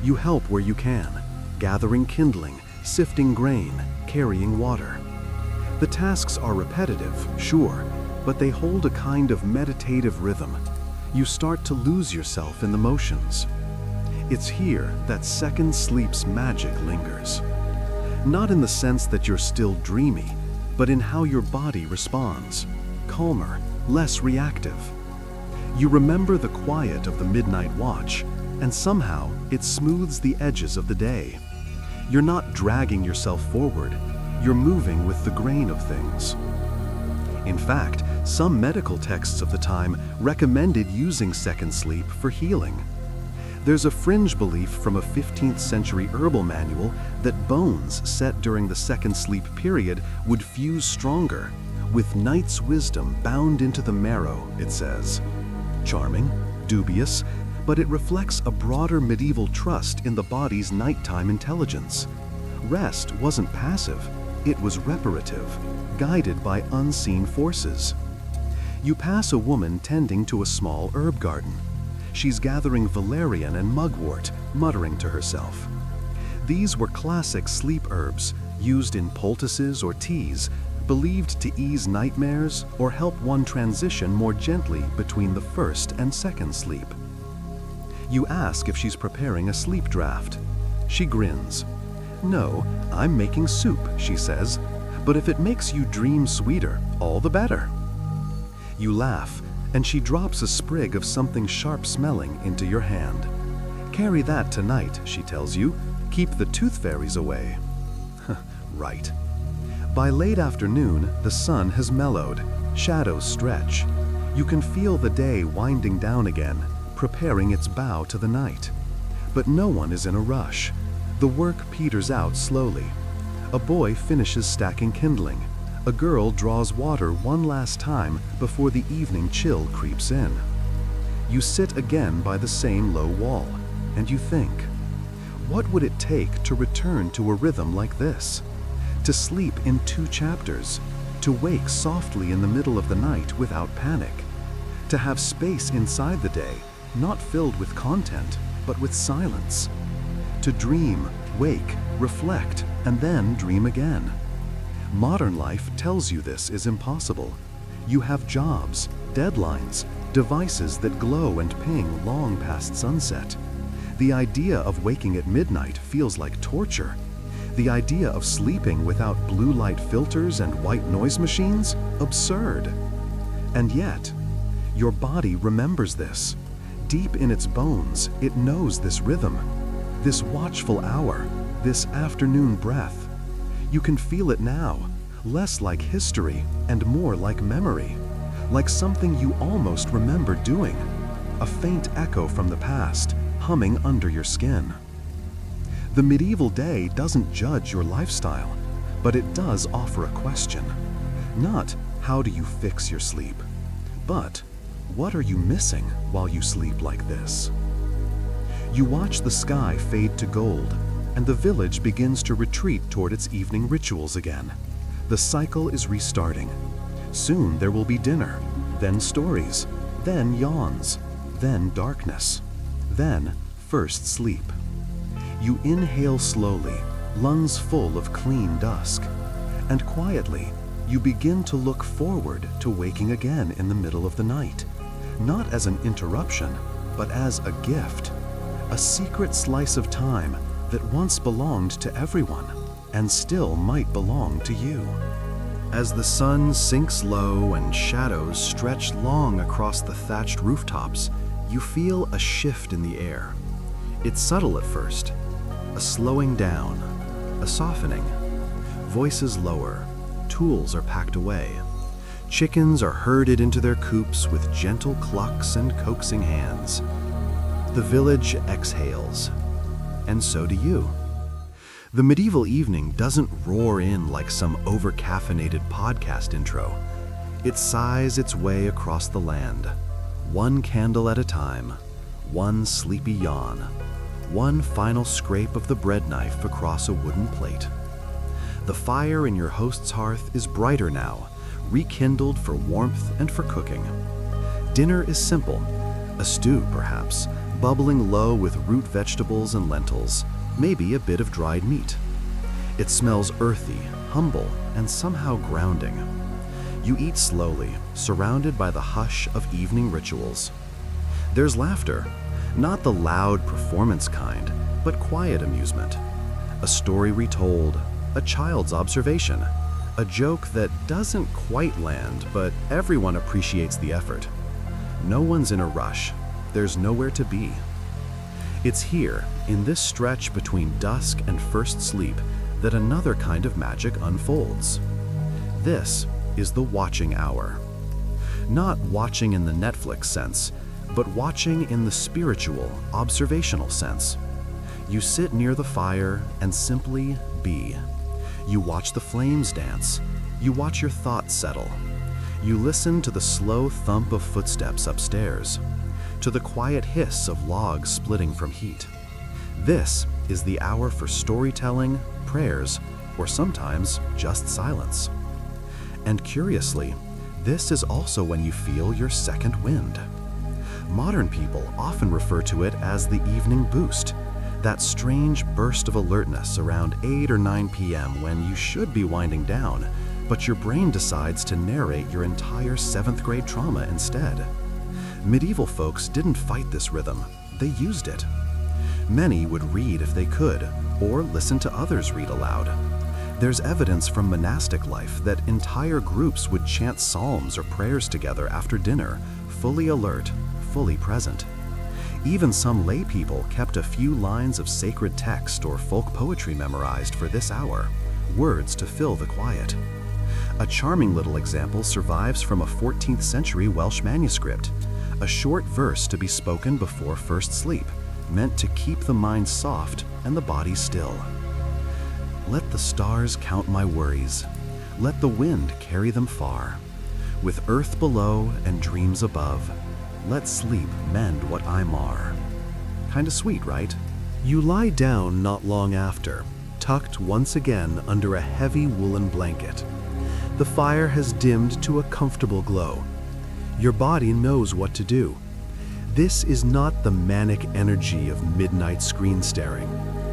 You help where you can, gathering kindling, sifting grain, carrying water. The tasks are repetitive, sure, but they hold a kind of meditative rhythm. You start to lose yourself in the motions. It's here that second sleep's magic lingers. Not in the sense that you're still dreamy, but in how your body responds, calmer, less reactive. You remember the quiet of the midnight watch, and somehow it smooths the edges of the day. You're not dragging yourself forward, you're moving with the grain of things. In fact, some medical texts of the time recommended using second sleep for healing. There's a fringe belief from a 15th century herbal manual that bones set during the second sleep period would fuse stronger, with night's wisdom bound into the marrow, it says. Charming, dubious, but it reflects a broader medieval trust in the body's nighttime intelligence. Rest wasn't passive, it was reparative, guided by unseen forces. You pass a woman tending to a small herb garden. She's gathering valerian and mugwort, muttering to herself. These were classic sleep herbs, used in poultices or teas, believed to ease nightmares or help one transition more gently between the first and second sleep. You ask if she's preparing a sleep draft. She grins. "No, I'm making soup," she says, "but if it makes you dream sweeter, all the better." You laugh, and she drops a sprig of something sharp-smelling into your hand. "Carry that tonight," she tells you. "Keep the tooth fairies away." Right. By late afternoon, the sun has mellowed, shadows stretch. You can feel the day winding down again, preparing its bow to the night. But no one is in a rush. The work peters out slowly. A boy finishes stacking kindling. A girl draws water one last time before the evening chill creeps in. You sit again by the same low wall, and you think, what would it take to return to a rhythm like this? To sleep in 2 chapters, to wake softly in the middle of the night without panic, to have space inside the day, not filled with content, but with silence, to dream, wake, reflect, and then dream again. Modern life tells you this is impossible. You have jobs, deadlines, devices that glow and ping long past sunset. The idea of waking at midnight feels like torture. The idea of sleeping without blue light filters and white noise machines? Absurd. And yet, your body remembers this. Deep in its bones, it knows this rhythm, this watchful hour, this afternoon breath. You can feel it now, less like history and more like memory, like something you almost remember doing, a faint echo from the past, humming under your skin. The medieval day doesn't judge your lifestyle, but it does offer a question. Not, how do you fix your sleep? But, what are you missing while you sleep like this? You watch the sky fade to gold, and the village begins to retreat toward its evening rituals again. The cycle is restarting. Soon there will be dinner, then stories, then yawns, then darkness, then first sleep. You inhale slowly, lungs full of clean dusk, and quietly, you begin to look forward to waking again in the middle of the night, not as an interruption, but as a gift, a secret slice of time that once belonged to everyone and still might belong to you. As the sun sinks low and shadows stretch long across the thatched rooftops, you feel a shift in the air. It's subtle at first, a slowing down, a softening. Voices lower, tools are packed away. Chickens are herded into their coops with gentle clucks and coaxing hands. The village exhales, and so do you. The medieval evening doesn't roar in like some over-caffeinated podcast intro. It sighs its way across the land, one candle at a time, one sleepy yawn, one final scrape of the bread knife across a wooden plate. The fire in your host's hearth is brighter now, rekindled for warmth and for cooking. Dinner is simple, a stew perhaps, bubbling low with root vegetables and lentils, maybe a bit of dried meat. It smells earthy, humble, and somehow grounding. You eat slowly, surrounded by the hush of evening rituals. There's laughter, not the loud performance kind, but quiet amusement. A story retold, a child's observation, a joke that doesn't quite land, but everyone appreciates the effort. No one's in a rush. There's nowhere to be. It's here, in this stretch between dusk and first sleep, that another kind of magic unfolds. This is the watching hour. Not watching in the Netflix sense, but watching in the spiritual, observational sense. You sit near the fire and simply be. You watch the flames dance. You watch your thoughts settle. You listen to the slow thump of footsteps upstairs, to the quiet hiss of logs splitting from heat. This is the hour for storytelling, prayers, or sometimes just silence. And curiously, this is also when you feel your second wind. Modern people often refer to it as the evening boost, that strange burst of alertness around 8 or 9 p.m. when you should be winding down, but your brain decides to narrate your entire 7th grade trauma instead. Medieval folks didn't fight this rhythm, they used it. Many would read if they could, or listen to others read aloud. There's evidence from monastic life that entire groups would chant psalms or prayers together after dinner, fully alert, fully present. Even some lay people kept a few lines of sacred text or folk poetry memorized for this hour, words to fill the quiet. A charming little example survives from a 14th century Welsh manuscript, a short verse to be spoken before first sleep, meant to keep the mind soft and the body still. Let the stars count my worries. Let the wind carry them far. With earth below and dreams above, let sleep mend what I mar. Kinda sweet, right? You lie down not long after, tucked once again under a heavy woolen blanket. The fire has dimmed to a comfortable glow. Your body knows what to do. This is not the manic energy of midnight screen staring.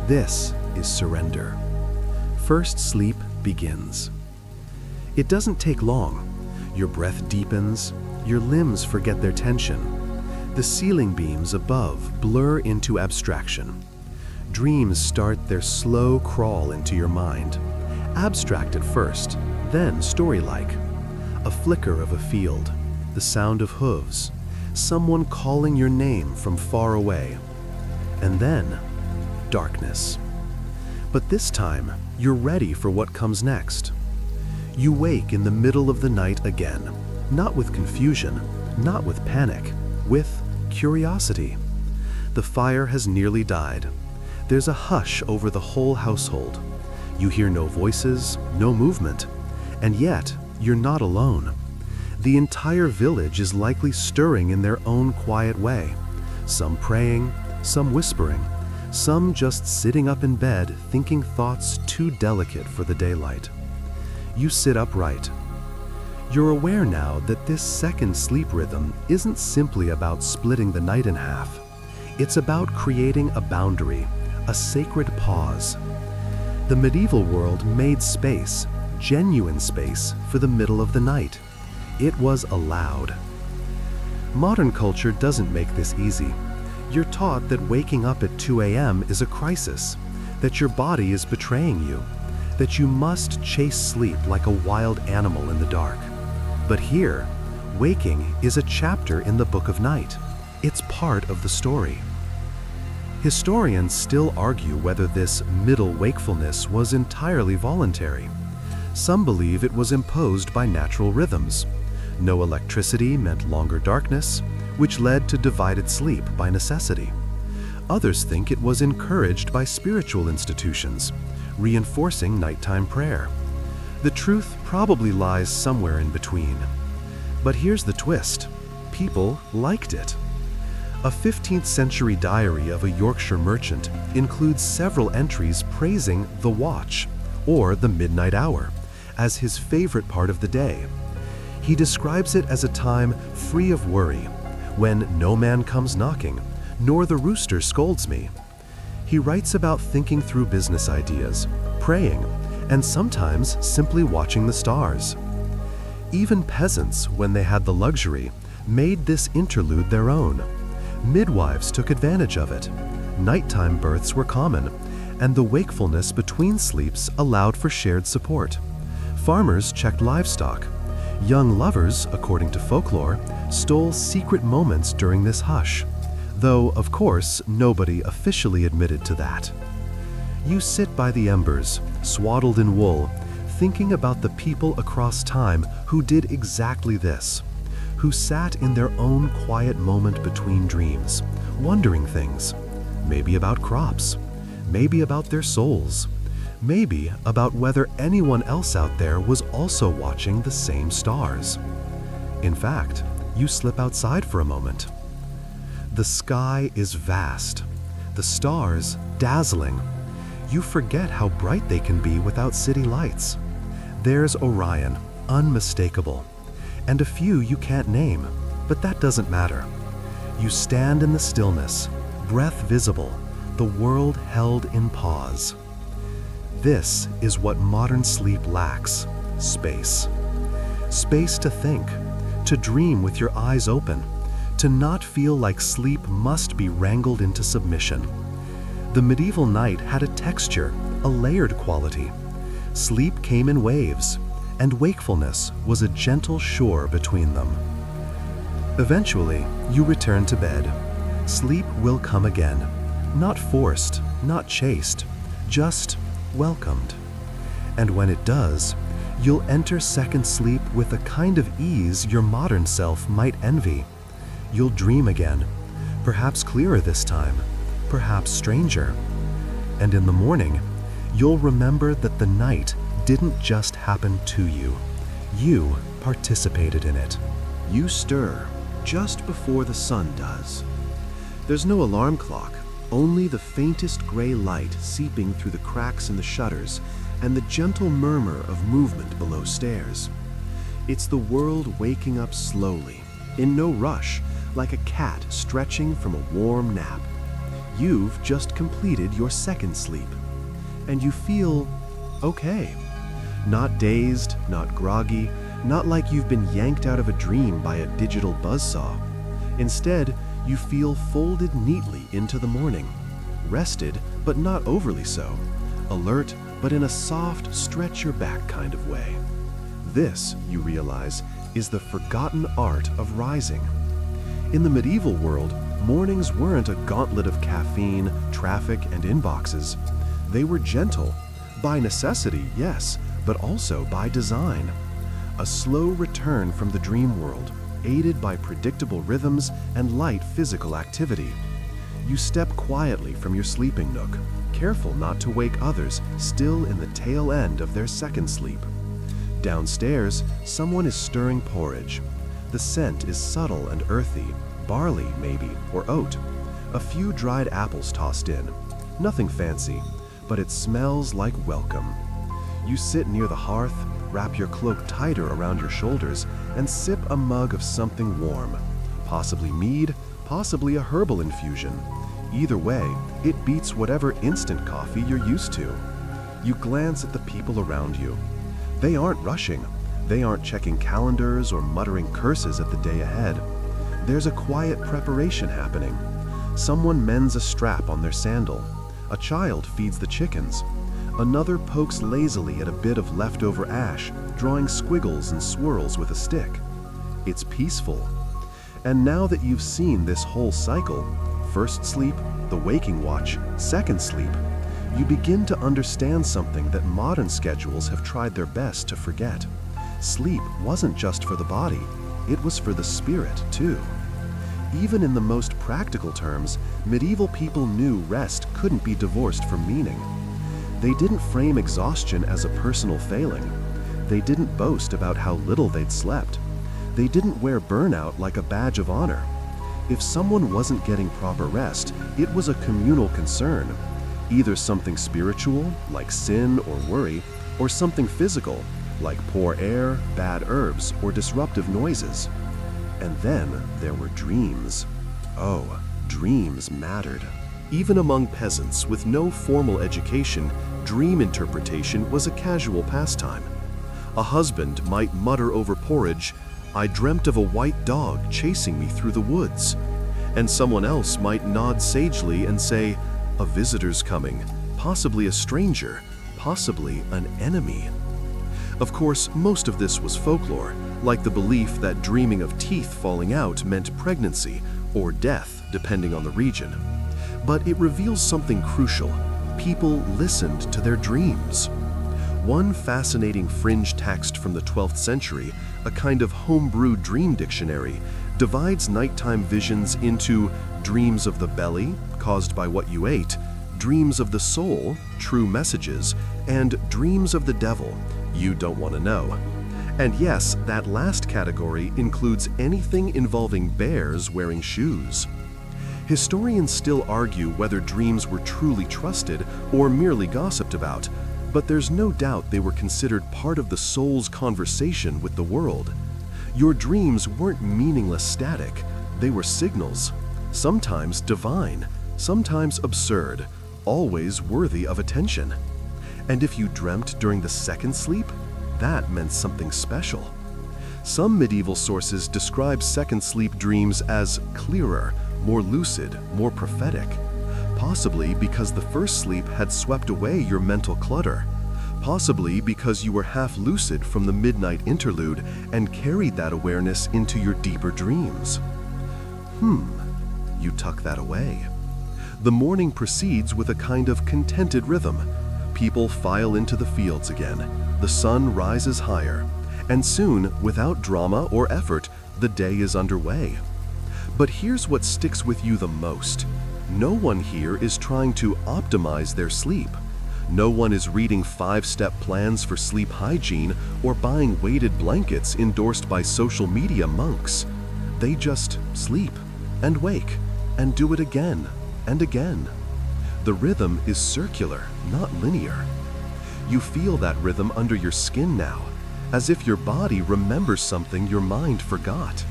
This is surrender. First sleep begins. It doesn't take long. Your breath deepens, your limbs forget their tension. The ceiling beams above blur into abstraction. Dreams start their slow crawl into your mind. Abstract at first, then story-like. A flicker of a field, the sound of hooves, someone calling your name from far away. And then, darkness. But this time, you're ready for what comes next. You wake in the middle of the night again, not with confusion, not with panic, with curiosity. The fire has nearly died. There's a hush over the whole household. You hear no voices, no movement, and yet you're not alone. The entire village is likely stirring in their own quiet way, some praying, some whispering, some just sitting up in bed thinking thoughts too delicate for the daylight. You sit upright. You're aware now that this second sleep rhythm isn't simply about splitting the night in half. It's about creating a boundary, a sacred pause. The medieval world made space, genuine space, for the middle of the night. It was allowed. Modern culture doesn't make this easy. You're taught that waking up at 2 a.m. is a crisis, that your body is betraying you, that you must chase sleep like a wild animal in the dark. But here, waking is a chapter in the Book of Night. It's part of the story. Historians still argue whether this middle wakefulness was entirely voluntary. Some believe it was imposed by natural rhythms. No electricity meant longer darkness, which led to divided sleep by necessity. Others think it was encouraged by spiritual institutions, reinforcing nighttime prayer. The truth probably lies somewhere in between. But here's the twist. People liked it. A 15th century diary of a Yorkshire merchant includes several entries praising the watch, or the midnight hour, as his favorite part of the day. He describes it as a time free of worry, when no man comes knocking, nor the rooster scolds me. He writes about thinking through business ideas, praying, and sometimes simply watching the stars. Even peasants, when they had the luxury, made this interlude their own. Midwives took advantage of it. Nighttime births were common, and the wakefulness between sleeps allowed for shared support. Farmers checked livestock. Young lovers, according to folklore, stole secret moments during this hush, though, of course, nobody officially admitted to that. You sit by the embers, swaddled in wool, thinking about the people across time who did exactly this, who sat in their own quiet moment between dreams, wondering things, maybe about crops, maybe about their souls, maybe about whether anyone else out there was also watching the same stars. In fact, you slip outside for a moment. The sky is vast, the stars dazzling. You forget how bright they can be without city lights. There's Orion, unmistakable, and a few you can't name, but that doesn't matter. You stand in the stillness, breath visible, the world held in pause. This is what modern sleep lacks: space. Space to think, to dream with your eyes open, to not feel like sleep must be wrangled into submission. The medieval night had a texture, a layered quality. Sleep came in waves, and wakefulness was a gentle shore between them. Eventually, you return to bed. Sleep will come again, not forced, not chased, just welcomed. And when it does, you'll enter second sleep with a kind of ease your modern self might envy. You'll dream again, perhaps clearer this time, perhaps stranger. And in the morning, you'll remember that the night didn't just happen to you. You participated in it. You stir just before the sun does. There's no alarm clock, only the faintest gray light seeping through the cracks in the shutters and the gentle murmur of movement below stairs. It's the world waking up slowly, in no rush, like a cat stretching from a warm nap. You've just completed your second sleep, and you feel okay. Not dazed, not groggy, not like you've been yanked out of a dream by a digital buzzsaw. Instead, you feel folded neatly into the morning, rested but not overly so, alert but in a soft, stretch-your-back kind of way. This, you realize, is the forgotten art of rising. In the medieval world, mornings weren't a gauntlet of caffeine, traffic, and inboxes. They were gentle, by necessity, yes, but also by design. A slow return from the dream world, aided by predictable rhythms and light physical activity. You step quietly from your sleeping nook, careful not to wake others still in the tail end of their second sleep. Downstairs, someone is stirring porridge. The scent is subtle and earthy, barley maybe, or oat. A few dried apples tossed in. Nothing fancy, but it smells like welcome. You sit near the hearth, wrap your cloak tighter around your shoulders, and sip a mug of something warm. Possibly mead, possibly a herbal infusion. Either way, it beats whatever instant coffee you're used to. You glance at the people around you. They aren't rushing. They aren't checking calendars or muttering curses at the day ahead. There's a quiet preparation happening. Someone mends a strap on their sandal. A child feeds the chickens. Another pokes lazily at a bit of leftover ash, drawing squiggles and swirls with a stick. It's peaceful. And now that you've seen this whole cycle, first sleep, the waking watch, second sleep, you begin to understand something that modern schedules have tried their best to forget. Sleep wasn't just for the body, it was for the spirit too. Even in the most practical terms, medieval people knew rest couldn't be divorced from meaning. They didn't frame exhaustion as a personal failing. They didn't boast about how little they'd slept. They didn't wear burnout like a badge of honor. If someone wasn't getting proper rest, it was a communal concern. Either something spiritual, like sin or worry, or something physical, like poor air, bad herbs, or disruptive noises. And then there were dreams. Oh, dreams mattered. Even among peasants with no formal education, dream interpretation was a casual pastime. A husband might mutter over porridge, "I dreamt of a white dog chasing me through the woods." And someone else might nod sagely and say, "A visitor's coming, possibly a stranger, possibly an enemy." Of course, most of this was folklore, like the belief that dreaming of teeth falling out meant pregnancy or death, depending on the region. But it reveals something crucial. People listened to their dreams. One fascinating fringe text from the 12th century, a kind of homebrew dream dictionary, divides nighttime visions into dreams of the belly, caused by what you ate, dreams of the soul, true messages, and dreams of the devil, you don't want to know. And yes, that last category includes anything involving bears wearing shoes. Historians still argue whether dreams were truly trusted or merely gossiped about, but there's no doubt they were considered part of the soul's conversation with the world. Your dreams weren't meaningless static, they were signals, sometimes divine, sometimes absurd, always worthy of attention. And if you dreamt during the second sleep, that meant something special. Some medieval sources describe second sleep dreams as clearer, more lucid, more prophetic, possibly because the first sleep had swept away your mental clutter, possibly because you were half lucid from the midnight interlude and carried that awareness into your deeper dreams. You tuck that away. The morning proceeds with a kind of contented rhythm. People file into the fields again. The sun rises higher, and soon, without drama or effort, the day is underway. But here's what sticks with you the most. No one here is trying to optimize their sleep. No one is reading 5-step plans for sleep hygiene or buying weighted blankets endorsed by social media monks. They just sleep and wake and do it again and again. The rhythm is circular, not linear. You feel that rhythm under your skin now, as if your body remembers something your mind forgot.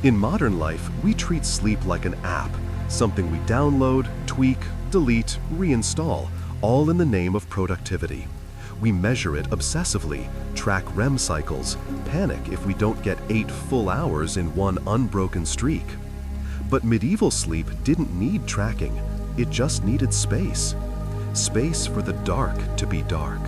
In modern life, we treat sleep like an app, something we download, tweak, delete, reinstall, all in the name of productivity. We measure it obsessively, track REM cycles, panic if we don't get 8 full hours in one unbroken streak. But medieval sleep didn't need tracking, it just needed space. Space for the dark to be dark,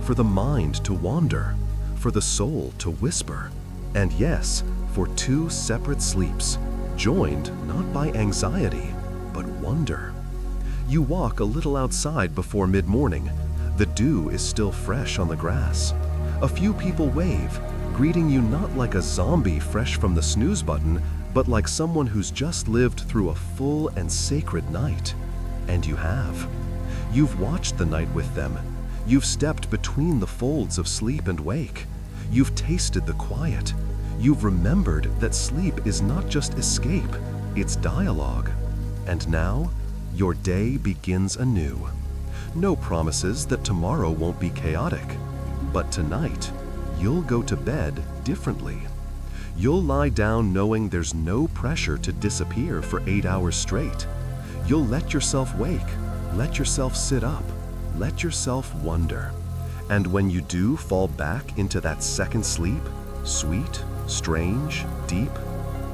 for the mind to wander, for the soul to whisper, and yes, for 2 separate sleeps, joined not by anxiety, but wonder. You walk a little outside before mid-morning. The dew is still fresh on the grass. A few people wave, greeting you not like a zombie fresh from the snooze button, but like someone who's just lived through a full and sacred night. And you have. You've watched the night with them. You've stepped between the folds of sleep and wake. You've tasted the quiet. You've remembered that sleep is not just escape, it's dialogue. And now, your day begins anew. No promises that tomorrow won't be chaotic, but tonight, you'll go to bed differently. You'll lie down knowing there's no pressure to disappear for 8 hours straight. You'll let yourself wake, let yourself sit up, let yourself wonder. And when you do fall back into that second sleep, sweet, strange, deep,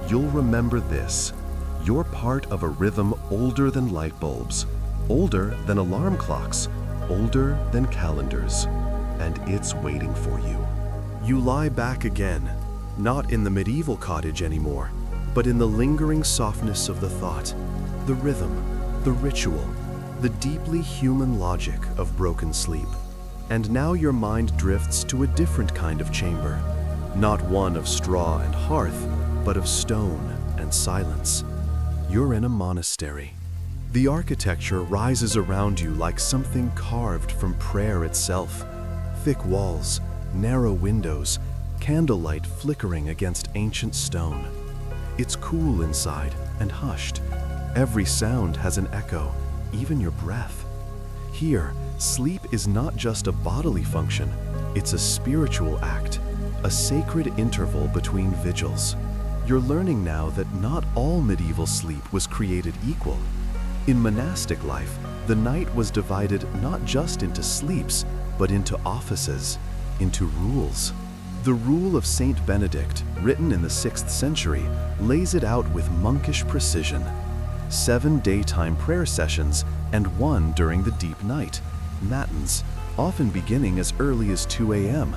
you'll remember this. You're part of a rhythm older than light bulbs, older than alarm clocks, older than calendars, and it's waiting for you. You lie back again, not in the medieval cottage anymore, but in the lingering softness of the thought, the rhythm, the ritual, the deeply human logic of broken sleep. And now your mind drifts to a different kind of chamber, not one of straw and hearth, but of stone and silence. You're in a monastery. The architecture rises around you like something carved from prayer itself. Thick walls, narrow windows, candlelight flickering against ancient stone. It's cool inside and hushed. Every sound has an echo, even your breath. Here, sleep is not just a bodily function, it's a spiritual act, a sacred interval between vigils. You're learning now that not all medieval sleep was created equal. In monastic life, the night was divided not just into sleeps, but into offices, into rules. The Rule of Saint Benedict, written in the 6th century, lays it out with monkish precision. 7 daytime prayer sessions and 1 during the deep night, matins, often beginning as early as 2 a.m.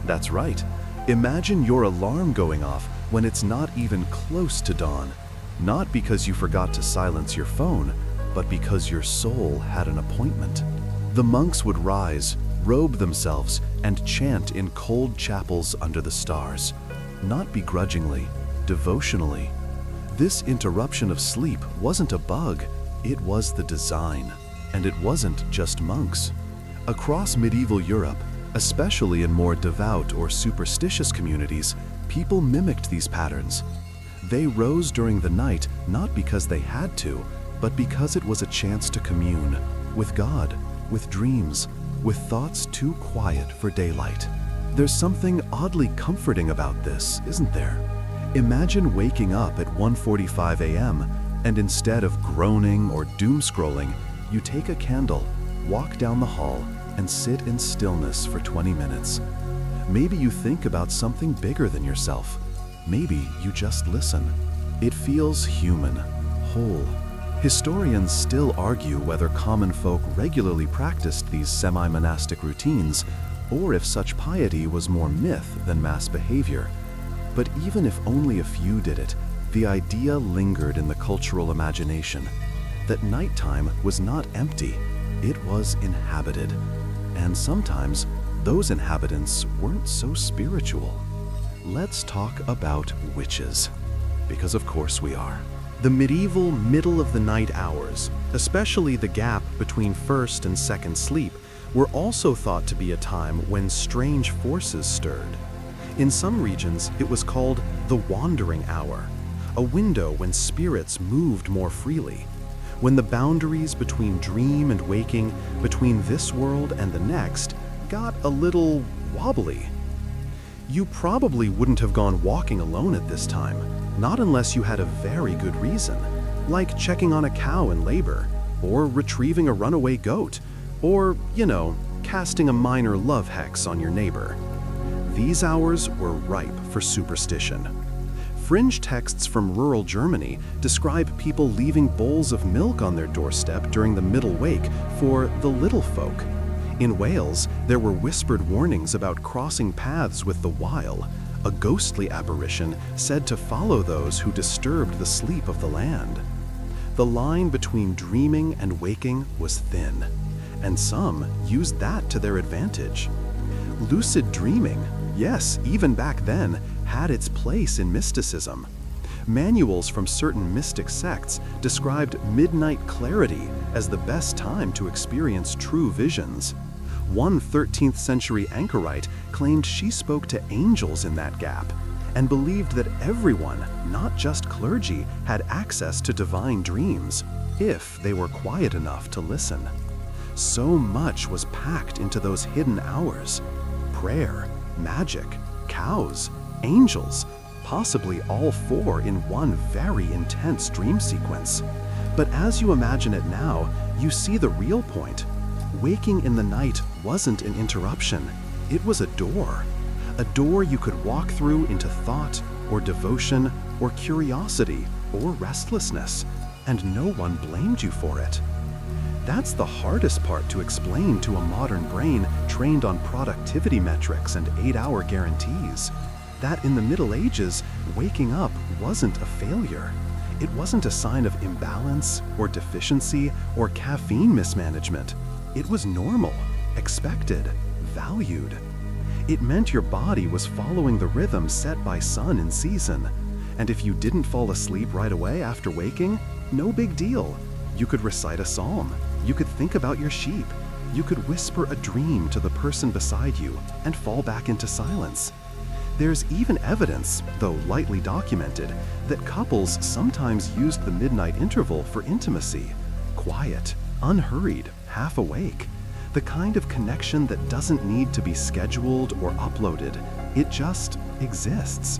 That's right. Imagine your alarm going off when it's not even close to dawn, not because you forgot to silence your phone, but because your soul had an appointment. The monks would rise, robe themselves, and chant in cold chapels under the stars, not begrudgingly, devotionally. This interruption of sleep wasn't a bug, it was the design. And it wasn't just monks. Across medieval Europe, especially in more devout or superstitious communities, people mimicked these patterns. They rose during the night not because they had to, but because it was a chance to commune with God, with dreams, with thoughts too quiet for daylight. There's something oddly comforting about this, isn't there? Imagine waking up at 1:45 a.m. and instead of groaning or doom scrolling, you take a candle, walk down the hall, and sit in stillness for 20 minutes. Maybe you think about something bigger than yourself. Maybe you just listen. It feels human, whole. Historians still argue whether common folk regularly practiced these semi-monastic routines, or if such piety was more myth than mass behavior. But even if only a few did it, the idea lingered in the cultural imagination that nighttime was not empty, it was inhabited. And sometimes, those inhabitants weren't so spiritual. Let's talk about witches, because of course we are. The medieval middle-of-the-night hours, especially the gap between first and second sleep, were also thought to be a time when strange forces stirred. In some regions, it was called the wandering hour, a window when spirits moved more freely, when the boundaries between dream and waking, between this world and the next, got a little wobbly. You probably wouldn't have gone walking alone at this time, not unless you had a very good reason, like checking on a cow in labor, or retrieving a runaway goat, or, casting a minor love hex on your neighbor. These hours were ripe for superstition. Fringe texts from rural Germany describe people leaving bowls of milk on their doorstep during the middle wake for the little folk. In Wales, there were whispered warnings about crossing paths with the Wile, a ghostly apparition said to follow those who disturbed the sleep of the land. The line between dreaming and waking was thin, and some used that to their advantage. Lucid dreaming, yes, even back then, had its place in mysticism. Manuals from certain mystic sects described midnight clarity as the best time to experience true visions. One 13th century anchorite claimed she spoke to angels in that gap, and believed that everyone, not just clergy, had access to divine dreams, if they were quiet enough to listen. So much was packed into those hidden hours. Prayer, magic, cows, angels, possibly all four in one very intense dream sequence. But as you imagine it now, you see the real point. Waking in the night wasn't an interruption, it was a door. A door you could walk through into thought, or devotion, or curiosity, or restlessness, and no one blamed you for it. That's the hardest part to explain to a modern brain trained on productivity metrics and 8-hour guarantees. That in the Middle Ages, waking up wasn't a failure. It wasn't a sign of imbalance, or deficiency, or caffeine mismanagement. It was normal, expected, valued. It meant your body was following the rhythm set by sun and season. And if you didn't fall asleep right away after waking, no big deal. You could recite a psalm. You could think about your sheep. You could whisper a dream to the person beside you and fall back into silence. There's even evidence, though lightly documented, that couples sometimes used the midnight interval for intimacy. Quiet, unhurried, half awake. The kind of connection that doesn't need to be scheduled or uploaded. It just exists.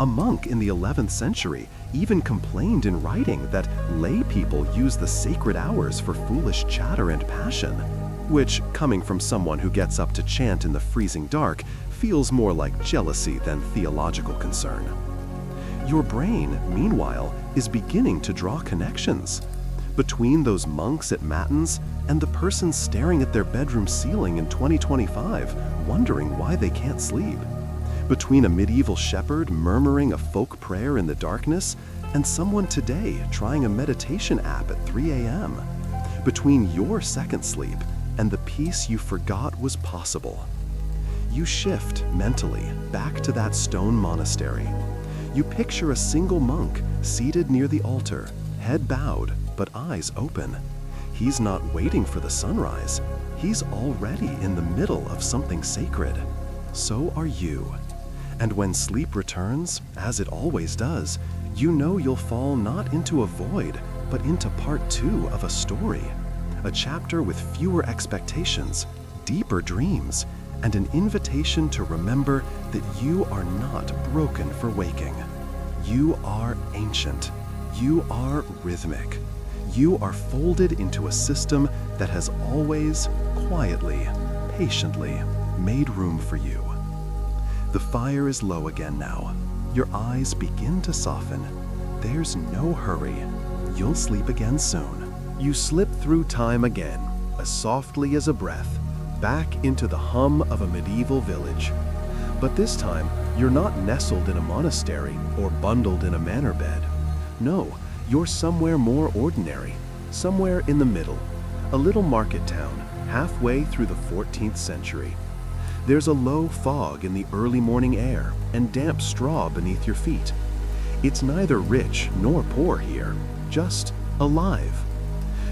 A monk in the 11th century even complained in writing that lay people use the sacred hours for foolish chatter and passion, which, coming from someone who gets up to chant in the freezing dark, feels more like jealousy than theological concern. Your brain, meanwhile, is beginning to draw connections between those monks at Matins and the person staring at their bedroom ceiling in 2025, wondering why they can't sleep. Between a medieval shepherd murmuring a folk prayer in the darkness and someone today trying a meditation app at 3 a.m. Between your second sleep and the peace you forgot was possible. You shift mentally back to that stone monastery. You picture a single monk seated near the altar, head bowed but eyes open. He's not waiting for the sunrise. He's already in the middle of something sacred. So are you. And when sleep returns, as it always does, you know you'll fall not into a void, but into part 2 of a story. A chapter with fewer expectations, deeper dreams, and an invitation to remember that you are not broken for waking. You are ancient. You are rhythmic. You are folded into a system that has always, quietly, patiently, made room for you. The fire is low again now. Your eyes begin to soften. There's no hurry. You'll sleep again soon. You slip through time again, as softly as a breath, back into the hum of a medieval village. But this time, you're not nestled in a monastery or bundled in a manor bed. No, you're somewhere more ordinary, somewhere in the middle, a little market town halfway through the 14th century. There's a low fog in the early morning air and damp straw beneath your feet. It's neither rich nor poor here, just alive.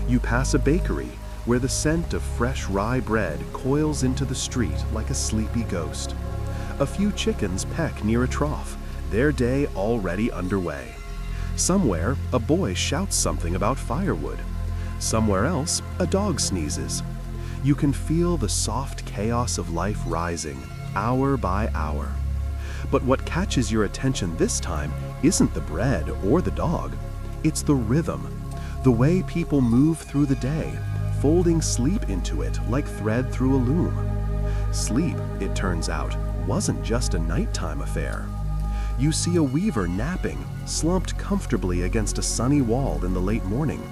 You pass a bakery where the scent of fresh rye bread coils into the street like a sleepy ghost. A few chickens peck near a trough, their day already underway. Somewhere, a boy shouts something about firewood. Somewhere else, a dog sneezes. You can feel the soft chaos of life rising, hour by hour. But what catches your attention this time isn't the bread or the dog. It's the rhythm, the way people move through the day, folding sleep into it like thread through a loom. Sleep, it turns out, wasn't just a nighttime affair. You see a weaver napping, slumped comfortably against a sunny wall in the late morning.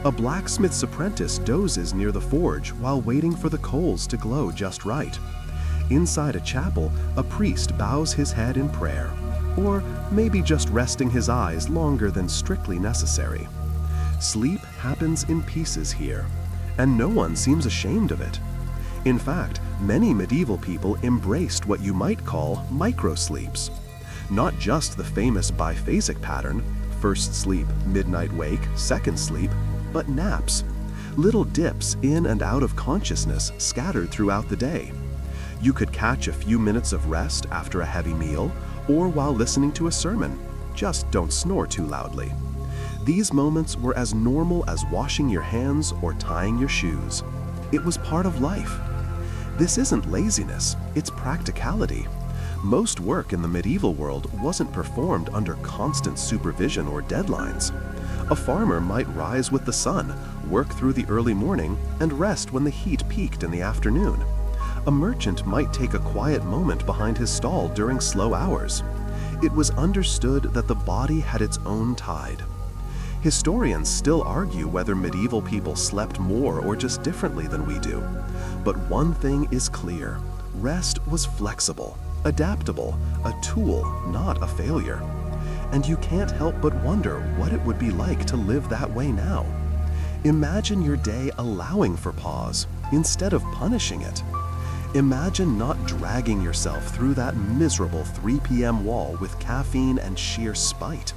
A blacksmith's apprentice dozes near the forge while waiting for the coals to glow just right. Inside a chapel, a priest bows his head in prayer, or maybe just resting his eyes longer than strictly necessary. Sleep happens in pieces here, and no one seems ashamed of it. In fact, many medieval people embraced what you might call microsleeps. Not just the famous biphasic pattern, first sleep, midnight wake, second sleep, but naps, little dips in and out of consciousness scattered throughout the day. You could catch a few minutes of rest after a heavy meal or while listening to a sermon. Just don't snore too loudly. These moments were as normal as washing your hands or tying your shoes. It was part of life. This isn't laziness, it's practicality. Most work in the medieval world wasn't performed under constant supervision or deadlines. A farmer might rise with the sun, work through the early morning, and rest when the heat peaked in the afternoon. A merchant might take a quiet moment behind his stall during slow hours. It was understood that the body had its own tide. Historians still argue whether medieval people slept more or just differently than we do. But one thing is clear: rest was flexible, adaptable, a tool, not a failure. And you can't help but wonder what it would be like to live that way now. Imagine your day allowing for pause instead of punishing it. Imagine not dragging yourself through that miserable 3 p.m. wall with caffeine and sheer spite.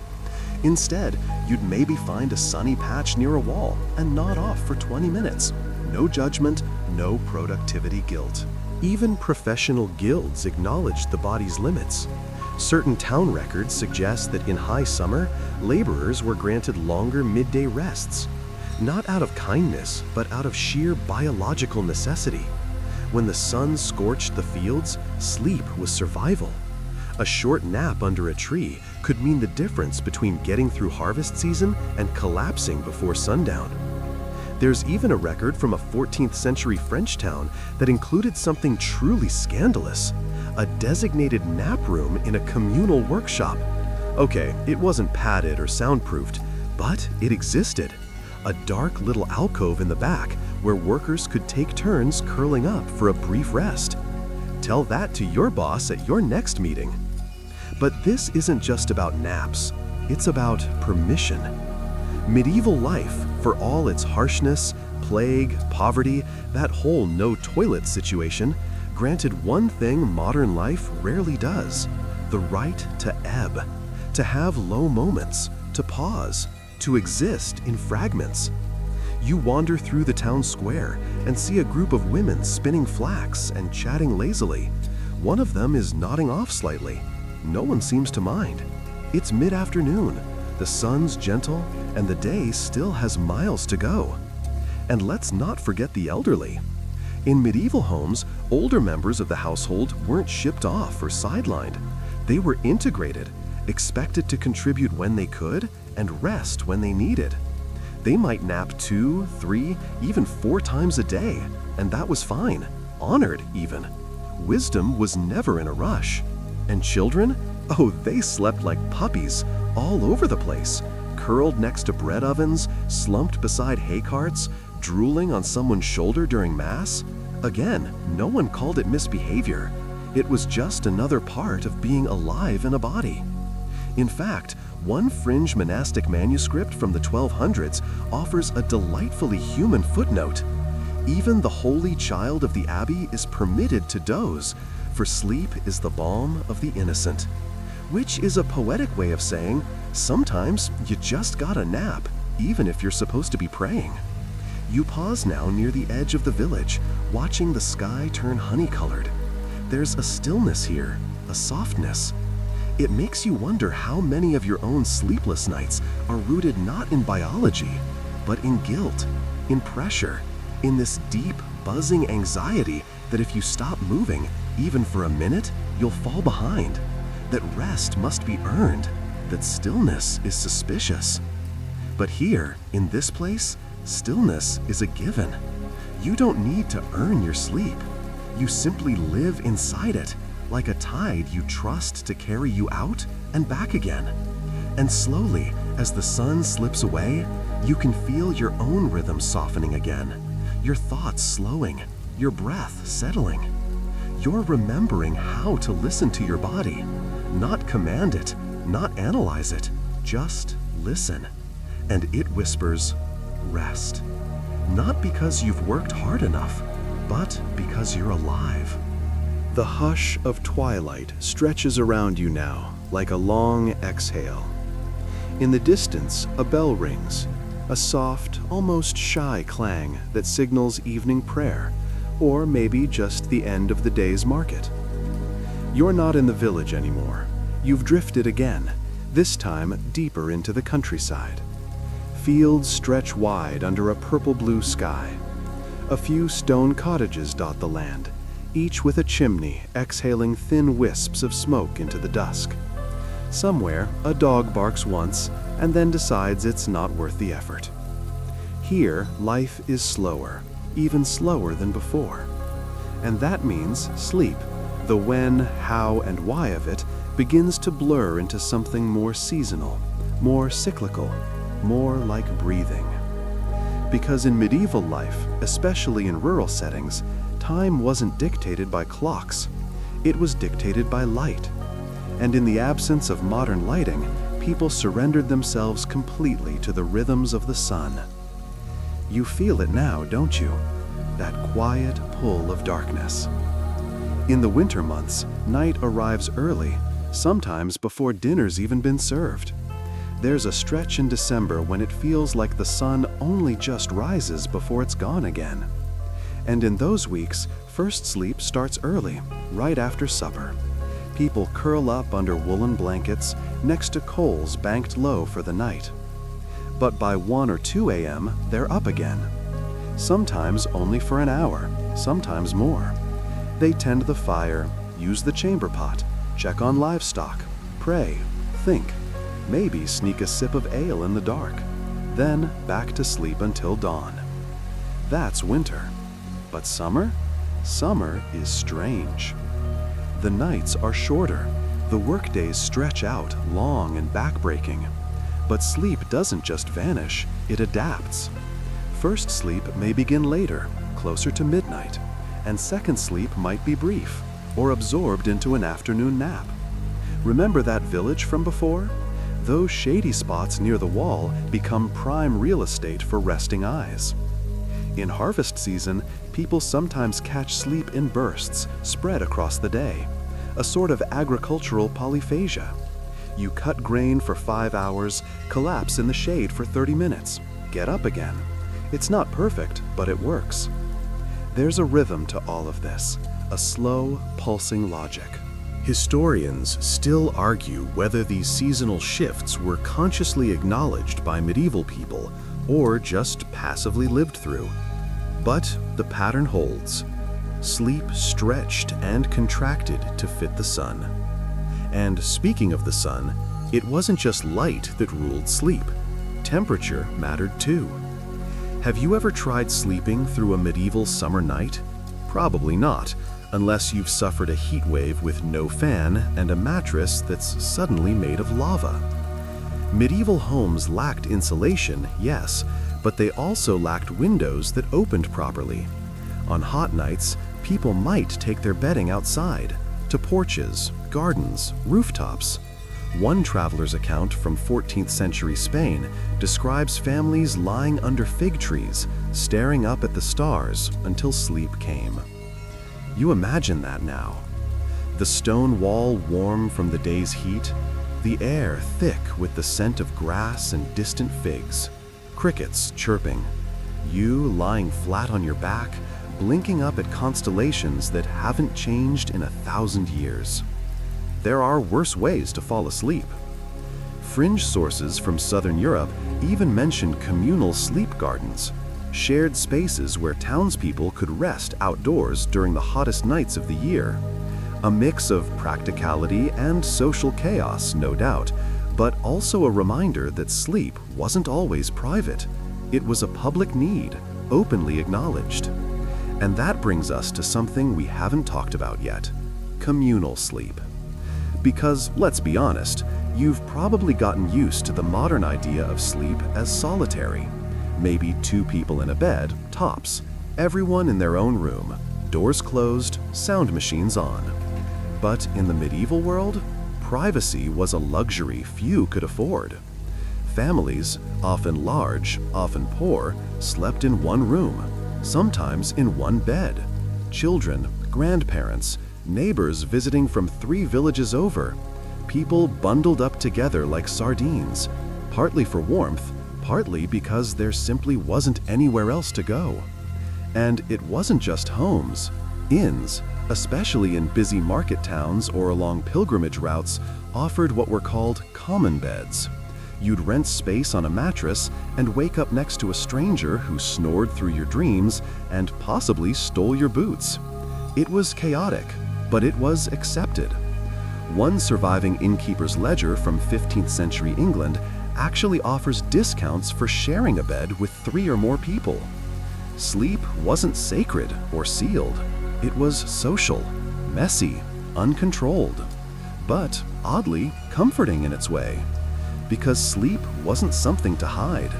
Instead, you'd maybe find a sunny patch near a wall and nod off for 20 minutes. No judgment, no productivity guilt. Even professional guilds acknowledged the body's limits. Certain town records suggest that in high summer, laborers were granted longer midday rests, not out of kindness, but out of sheer biological necessity. When the sun scorched the fields, sleep was survival. A short nap under a tree could mean the difference between getting through harvest season and collapsing before sundown. There's even a record from a 14th century French town that included something truly scandalous: a designated nap room in a communal workshop. Okay, it wasn't padded or soundproofed, but it existed. A dark little alcove in the back where workers could take turns curling up for a brief rest. Tell that to your boss at your next meeting. But this isn't just about naps, it's about permission. Medieval life, for all its harshness, plague, poverty, that whole no toilet situation, granted one thing modern life rarely does: the right to ebb, to have low moments, to pause, to exist in fragments. You wander through the town square and see a group of women spinning flax and chatting lazily. One of them is nodding off slightly. No one seems to mind. It's mid-afternoon, the sun's gentle, and the day still has miles to go. And let's not forget the elderly. In medieval homes, older members of the household weren't shipped off or sidelined. They were integrated, expected to contribute when they could, and rest when they needed. They might nap 2, 3, even 4 times a day, and that was fine, honored even. Wisdom was never in a rush. And children? Oh, they slept like puppies, all over the place, curled next to bread ovens, slumped beside hay carts, drooling on someone's shoulder during Mass. Again, no one called it misbehavior. It was just another part of being alive in a body. In fact, one fringe monastic manuscript from the 1200s offers a delightfully human footnote. Even the holy child of the abbey is permitted to doze, for sleep is the balm of the innocent. Which is a poetic way of saying, sometimes you just gotta nap, even if you're supposed to be praying. You pause now near the edge of the village, watching the sky turn honey-colored. There's a stillness here, a softness. It makes you wonder how many of your own sleepless nights are rooted not in biology, but in guilt, in pressure, in this deep, buzzing anxiety that if you stop moving, even for a minute, you'll fall behind, that rest must be earned, that stillness is suspicious. But here, in this place, stillness is a given. You don't need to earn your sleep. You simply live inside it, like a tide you trust to carry you out and back again. And slowly, as the sun slips away, you can feel your own rhythm softening again, your thoughts slowing, your breath settling. You're remembering how to listen to your body, not command it, not analyze it, just listen. And it whispers, rest. Not because you've worked hard enough, but because you're alive. The hush of twilight stretches around you now, like a long exhale. In the distance, a bell rings, a soft, almost shy clang that signals evening prayer, or maybe just the end of the day's market. You're not in the village anymore. You've drifted again, this time deeper into the countryside. Fields stretch wide under a purple-blue sky. A few stone cottages dot the land, each with a chimney exhaling thin wisps of smoke into the dusk. Somewhere, a dog barks once and then decides it's not worth the effort. Here, life is slower, even slower than before. And that means sleep, the when, how, and why of it, begins to blur into something more seasonal, more cyclical, more like breathing. Because in medieval life, especially in rural settings, time wasn't dictated by clocks. It was dictated by light. And in the absence of modern lighting, people surrendered themselves completely to the rhythms of the sun. You feel it now, don't you? That quiet pull of darkness. In the winter months, night arrives early, sometimes before dinner's even been served. There's a stretch in December when it feels like the sun only just rises before it's gone again. And in those weeks, first sleep starts early, right after supper. People curl up under woolen blankets next to coals banked low for the night. But by 1 or 2 a.m., they're up again. Sometimes only for an hour, sometimes more. They tend the fire, use the chamber pot, check on livestock, pray, think, maybe sneak a sip of ale in the dark, then back to sleep until dawn. That's winter. But summer? Summer is strange. The nights are shorter. The workdays stretch out, long and backbreaking. But sleep doesn't just vanish, it adapts. First sleep may begin later, closer to midnight, and second sleep might be brief, or absorbed into an afternoon nap. Remember that village from before? Those shady spots near the wall become prime real estate for resting eyes. In harvest season, people sometimes catch sleep in bursts spread across the day, a sort of agricultural polyphagia. You cut grain for 5 hours, collapse in the shade for 30 minutes, get up again. It's not perfect, but it works. There's a rhythm to all of this, a slow, pulsing logic. Historians still argue whether these seasonal shifts were consciously acknowledged by medieval people or just passively lived through. But the pattern holds. Sleep stretched and contracted to fit the sun. And speaking of the sun, it wasn't just light that ruled sleep. Temperature mattered too. Have you ever tried sleeping through a medieval summer night? Probably not, unless you've suffered a heat wave with no fan and a mattress that's suddenly made of lava. Medieval homes lacked insulation, yes, but they also lacked windows that opened properly. On hot nights, people might take their bedding outside, to porches, gardens, rooftops. One traveler's account from 14th century Spain describes families lying under fig trees, staring up at the stars until sleep came. You imagine that now. The stone wall warm from the day's heat, the air thick with the scent of grass and distant figs, crickets chirping, you lying flat on your back, blinking up at constellations that haven't changed in 1,000 years. There are worse ways to fall asleep. Fringe sources from Southern Europe even mention communal sleep gardens, shared spaces where townspeople could rest outdoors during the hottest nights of the year. A mix of practicality and social chaos, no doubt, but also a reminder that sleep wasn't always private. It was a public need, openly acknowledged. And that brings us to something we haven't talked about yet: communal sleep. Because, let's be honest, you've probably gotten used to the modern idea of sleep as solitary. Maybe 2 people in a bed, tops, everyone in their own room, doors closed, sound machines on. But in the medieval world, privacy was a luxury few could afford. Families, often large, often poor, slept in one room, sometimes in one bed. Children, grandparents, neighbors visiting from 3 villages over, people bundled up together like sardines, partly for warmth, partly because there simply wasn't anywhere else to go. And it wasn't just homes. Inns, especially in busy market towns or along pilgrimage routes, offered what were called common beds. You'd rent space on a mattress and wake up next to a stranger who snored through your dreams and possibly stole your boots. It was chaotic, but it was accepted. One surviving innkeeper's ledger from 15th century England actually offers discounts for sharing a bed with 3 or more people. Sleep wasn't sacred or sealed. It was social, messy, uncontrolled, but oddly comforting in its way. Because sleep wasn't something to hide.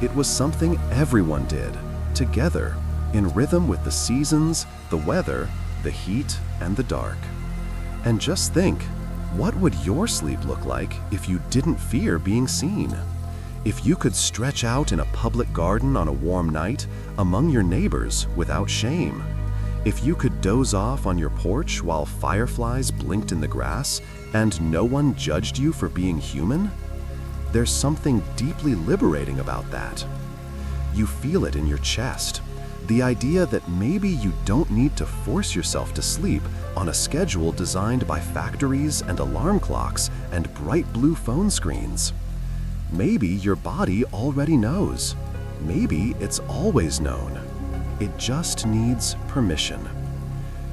It was something everyone did, together, in rhythm with the seasons, the weather, the heat, and the dark. And just think, what would your sleep look like if you didn't fear being seen? If you could stretch out in a public garden on a warm night among your neighbors without shame? If you could doze off on your porch while fireflies blinked in the grass and no one judged you for being human? There's something deeply liberating about that. You feel it in your chest. The idea that maybe you don't need to force yourself to sleep on a schedule designed by factories and alarm clocks and bright blue phone screens. Maybe your body already knows. Maybe it's always known. It just needs permission.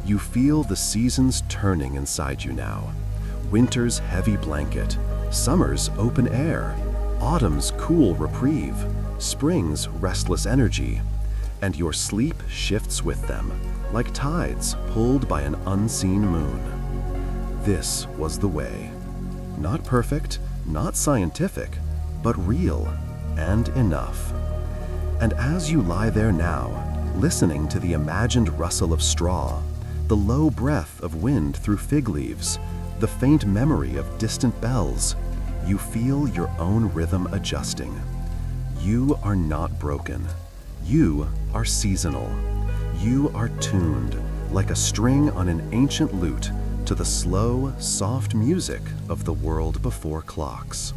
You feel the seasons turning inside you now. Winter's heavy blanket, summer's open air, autumn's cool reprieve, spring's restless energy, and your sleep shifts with them, like tides pulled by an unseen moon. This was the way. Not perfect, not scientific, but real and enough. And as you lie there now, listening to the imagined rustle of straw, the low breath of wind through fig leaves, the faint memory of distant bells, you feel your own rhythm adjusting. You are not broken. You are seasonal. You are tuned, like a string on an ancient lute, to the slow, soft music of the world before clocks.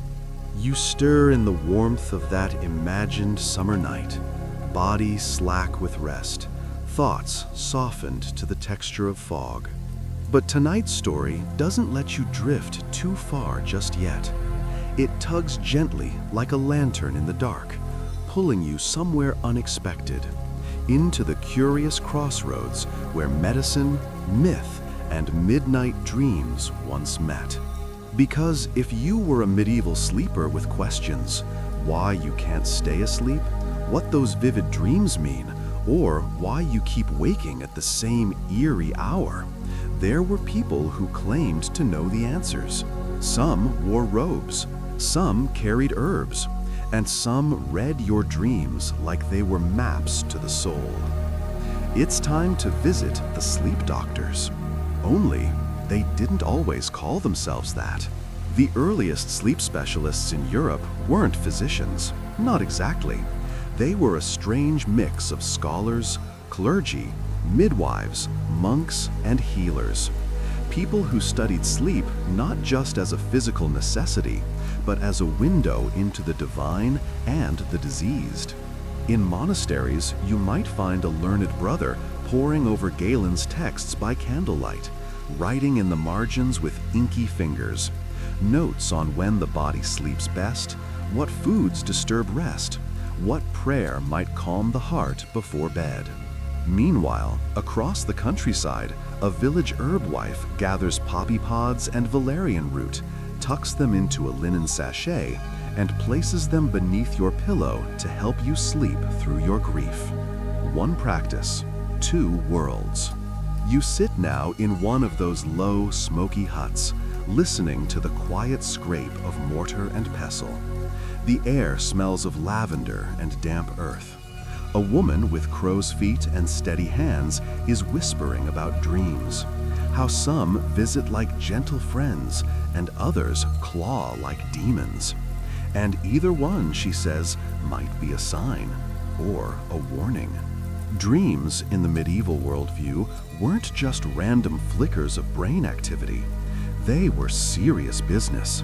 You stir in the warmth of that imagined summer night, body slack with rest, thoughts softened to the texture of fog. But tonight's story doesn't let you drift too far just yet. It tugs gently like a lantern in the dark, pulling you somewhere unexpected, into the curious crossroads where medicine, myth, and midnight dreams once met. Because if you were a medieval sleeper with questions, why you can't stay asleep, what those vivid dreams mean, or why you keep waking at the same eerie hour, there were people who claimed to know the answers. Some wore robes, some carried herbs, and some read your dreams like they were maps to the soul. It's time to visit the sleep doctors. Only, they didn't always call themselves that. The earliest sleep specialists in Europe weren't physicians, not exactly. They were a strange mix of scholars, clergy, midwives, monks, and healers. People who studied sleep not just as a physical necessity, but as a window into the divine and the diseased. In monasteries, you might find a learned brother poring over Galen's texts by candlelight, writing in the margins with inky fingers, notes on when the body sleeps best, what foods disturb rest, what prayer might calm the heart before bed. Meanwhile, across the countryside, a village herb wife gathers poppy pods and valerian root, tucks them into a linen sachet, and places them beneath your pillow to help you sleep through your grief. One practice, two worlds. You sit now in one of those low, smoky huts, listening to the quiet scrape of mortar and pestle. The air smells of lavender and damp earth. A woman with crow's feet and steady hands is whispering about dreams, how some visit like gentle friends and others claw like demons. And either one, she says, might be a sign or a warning. Dreams in the medieval worldview weren't just random flickers of brain activity. They were serious business.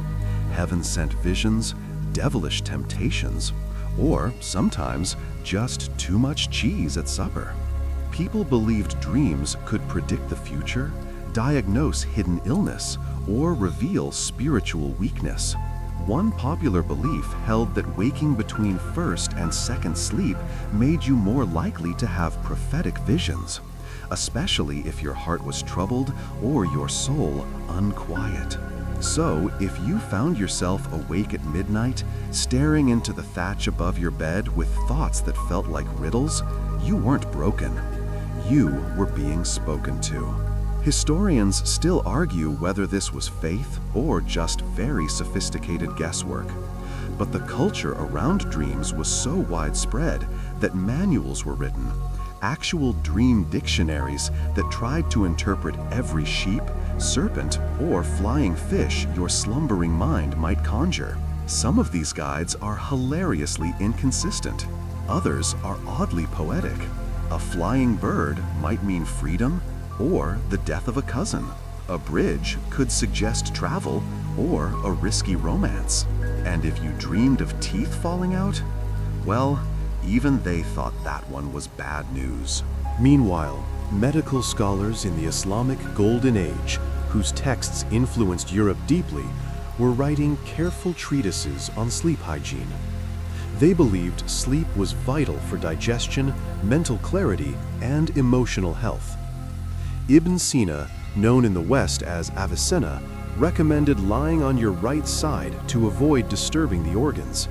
Heaven-sent visions, devilish temptations, or sometimes just too much cheese at supper. People believed dreams could predict the future, diagnose hidden illness, or reveal spiritual weakness. One popular belief held that waking between first and second sleep made you more likely to have prophetic visions, especially if your heart was troubled or your soul unquiet. So, if you found yourself awake at midnight, staring into the thatch above your bed with thoughts that felt like riddles, you weren't broken. You were being spoken to. Historians still argue whether this was faith or just very sophisticated guesswork. But the culture around dreams was so widespread that manuals were written, actual dream dictionaries that tried to interpret every sheep, serpent, or flying fish your slumbering mind might conjure. Some of these guides are hilariously inconsistent. Others are oddly poetic. A flying bird might mean freedom or the death of a cousin. A bridge could suggest travel or a risky romance. And if you dreamed of teeth falling out, well, Even they thought that one was bad news. Meanwhile, medical scholars in the Islamic Golden Age, whose texts influenced Europe deeply, were writing careful treatises on sleep hygiene. They believed sleep was vital for digestion, mental clarity, and emotional health. Ibn Sina, known in the West as Avicenna, recommended lying on your right side to avoid disturbing the organs.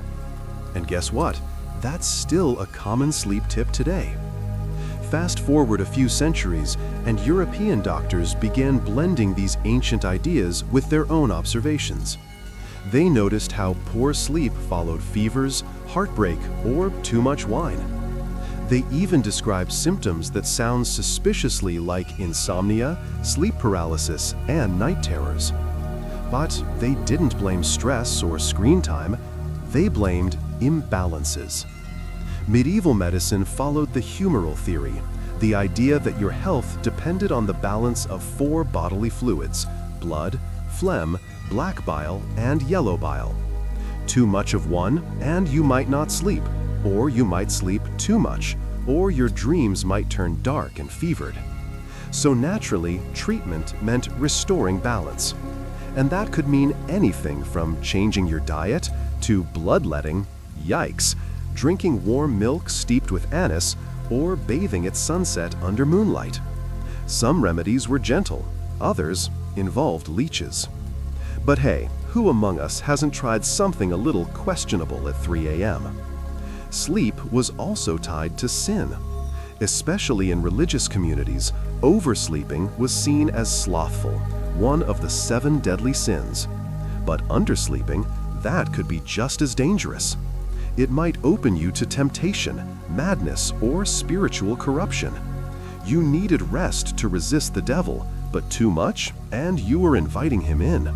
And guess what? That's still a common sleep tip today. Fast forward a few centuries, and European doctors began blending these ancient ideas with their own observations. They noticed how poor sleep followed fevers, heartbreak, or too much wine. They even described symptoms that sound suspiciously like insomnia, sleep paralysis, and night terrors. But they didn't blame stress or screen time, they blamed imbalances. Medieval medicine followed the humoral theory, the idea that your health depended on the balance of 4 bodily fluids: blood, phlegm, black bile, and yellow bile. Too much of one, and you might not sleep, or you might sleep too much, or your dreams might turn dark and fevered. So naturally, treatment meant restoring balance. And that could mean anything from changing your diet to bloodletting, yikes, drinking warm milk steeped with anise, or bathing at sunset under moonlight. Some remedies were gentle, others involved leeches. But hey, who among us hasn't tried something a little questionable at 3 a.m.? Sleep was also tied to sin. Especially in religious communities, oversleeping was seen as slothful, one of the 7 deadly sins. But undersleeping, that could be just as dangerous. It might open you to temptation, madness, or spiritual corruption. You needed rest to resist the devil, but too much, and you were inviting him in.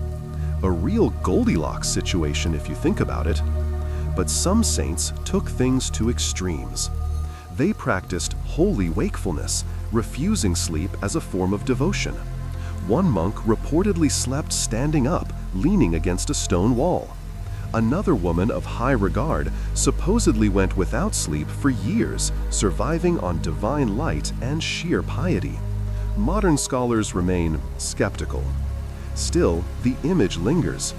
A real Goldilocks situation if you think about it. But some saints took things to extremes. They practiced holy wakefulness, refusing sleep as a form of devotion. One monk reportedly slept standing up, leaning against a stone wall. Another woman of high regard supposedly went without sleep for years, surviving on divine light and sheer piety. Modern scholars remain skeptical. Still, the image lingers.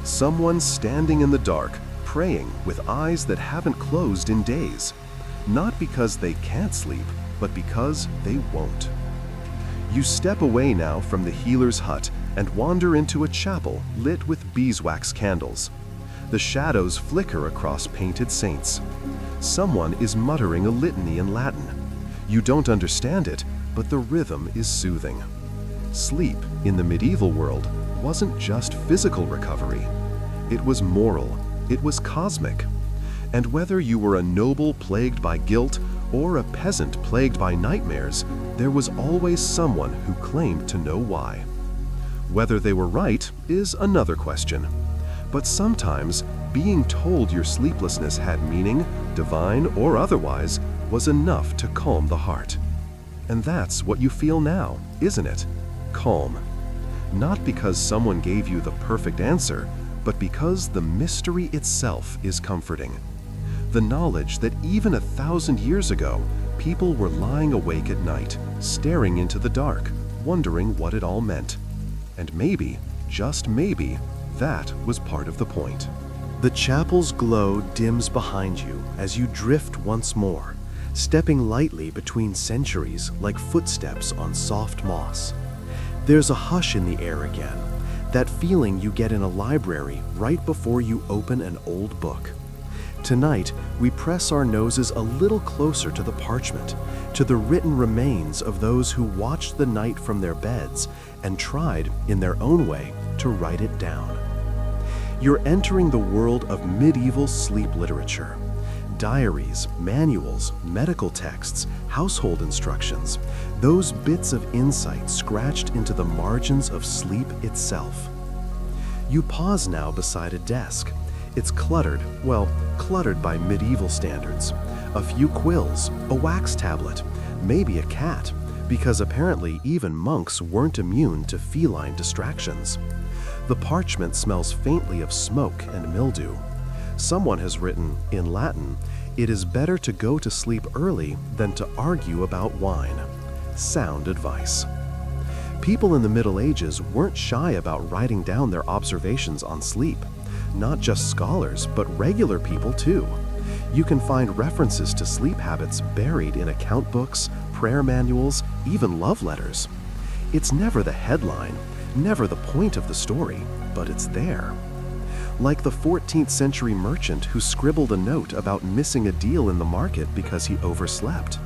Someone standing in the dark, praying with eyes that haven't closed in days. Not because they can't sleep, but because they won't. You step away now from the healer's hut and wander into a chapel lit with beeswax candles. The shadows flicker across painted saints. Someone is muttering a litany in Latin. You don't understand it, but the rhythm is soothing. Sleep in the medieval world wasn't just physical recovery. It was moral, it was cosmic. And whether you were a noble plagued by guilt or a peasant plagued by nightmares, there was always someone who claimed to know why. Whether they were right is another question. But sometimes, being told your sleeplessness had meaning, divine or otherwise, was enough to calm the heart. And that's what you feel now, isn't it? Calm. Not because someone gave you the perfect answer, but because the mystery itself is comforting. The knowledge that even 1,000 years ago, people were lying awake at night, staring into the dark, wondering what it all meant. And maybe, just maybe, that was part of the point. The chapel's glow dims behind you as you drift once more, stepping lightly between centuries like footsteps on soft moss. There's a hush in the air again, that feeling you get in a library right before you open an old book. Tonight, we press our noses a little closer to the parchment, to the written remains of those who watched the night from their beds and tried, in their own way, to write it down. You're entering the world of medieval sleep literature. Diaries, manuals, medical texts, household instructions, those bits of insight scratched into the margins of sleep itself. You pause now beside a desk. It's cluttered, well, cluttered by medieval standards. A few quills, a wax tablet, maybe a cat, because apparently even monks weren't immune to feline distractions. The parchment smells faintly of smoke and mildew. Someone has written, in Latin, It is better to go to sleep early than to argue about wine. Sound advice. People in the Middle Ages weren't shy about writing down their observations on sleep. Not just scholars, but regular people too. You can find references to sleep habits buried in account books, prayer manuals, even love letters. It's never the headline, never the point of the story, but it's there. Like the 14th century merchant who scribbled a note about missing a deal in the market because he overslept.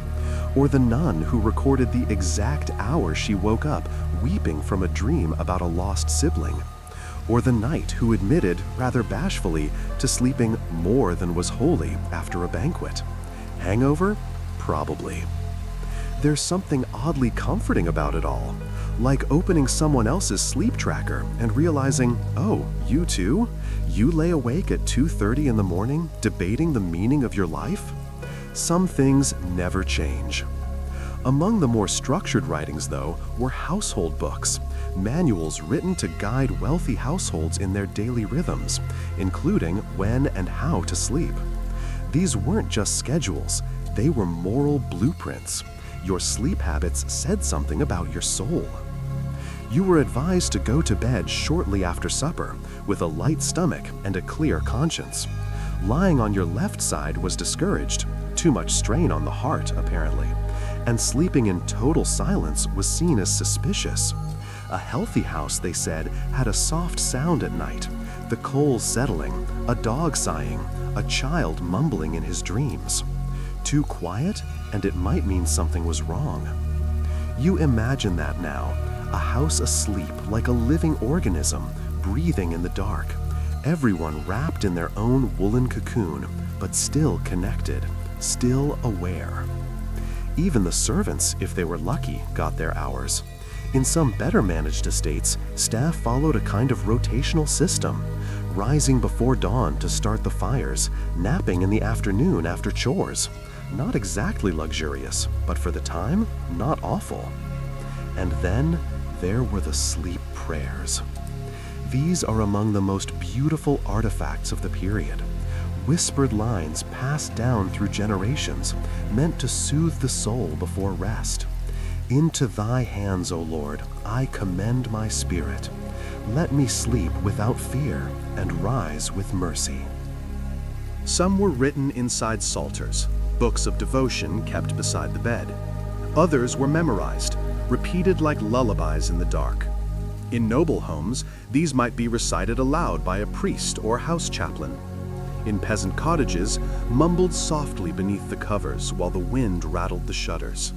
Or the nun who recorded the exact hour she woke up weeping from a dream about a lost sibling. Or the knight who admitted, rather bashfully, to sleeping more than was holy after a banquet. Hangover? Probably. There's something oddly comforting about it all, like opening someone else's sleep tracker and realizing, oh, you too? You lay awake at 2:30 in the morning debating the meaning of your life? Some things never change. Among the more structured writings, though, were household books, manuals written to guide wealthy households in their daily rhythms, including when and how to sleep. These weren't just schedules, they were moral blueprints. Your sleep habits said something about your soul. You were advised to go to bed shortly after supper, with a light stomach and a clear conscience. Lying on your left side was discouraged, too much strain on the heart, apparently, and sleeping in total silence was seen as suspicious. A healthy house, they said, had a soft sound at night, the coals settling, a dog sighing, a child mumbling in his dreams. Too quiet, and it might mean something was wrong. You imagine that now, a house asleep like a living organism, breathing in the dark, everyone wrapped in their own woolen cocoon, but still connected, still aware. Even the servants, if they were lucky, got their hours. In some better managed estates, staff followed a kind of rotational system, rising before dawn to start the fires, napping in the afternoon after chores. Not exactly luxurious, but for the time, not awful. And then there were the sleep prayers. These are among the most beautiful artifacts of the period. Whispered lines passed down through generations, meant to soothe the soul before rest. Into thy hands, O Lord, I commend my spirit. Let me sleep without fear and rise with mercy. Some were written inside psalters, books of devotion kept beside the bed. Others were memorized, repeated like lullabies in the dark. In noble homes, these might be recited aloud by a priest or house chaplain. In peasant cottages, mumbled softly beneath the covers while the wind rattled the shutters.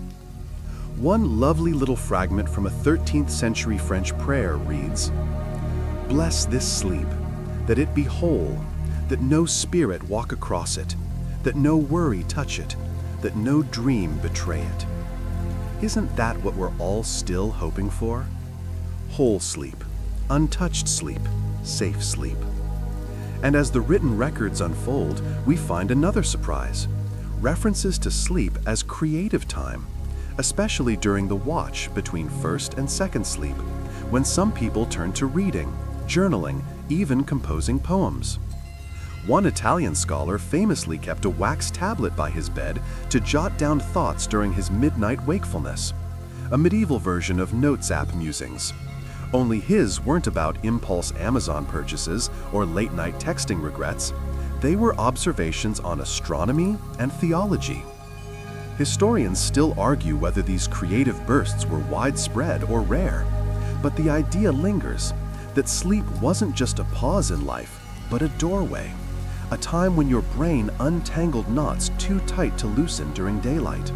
One lovely little fragment from a 13th century French prayer reads, "Bless this sleep, that it be whole, that no spirit walk across it, that no worry touch it, that no dream betray it." Isn't that what we're all still hoping for? Whole sleep, untouched sleep, safe sleep. And as the written records unfold, we find another surprise: references to sleep as creative time, especially during the watch between first and second sleep, when some people turn to reading, journaling, even composing poems. One Italian scholar famously kept a wax tablet by his bed to jot down thoughts during his midnight wakefulness, a medieval version of Notes app musings. Only his weren't about impulse Amazon purchases or late-night texting regrets. They were observations on astronomy and theology. Historians still argue whether these creative bursts were widespread or rare, but the idea lingers that sleep wasn't just a pause in life, but a doorway, a time when your brain untangled knots too tight to loosen during daylight,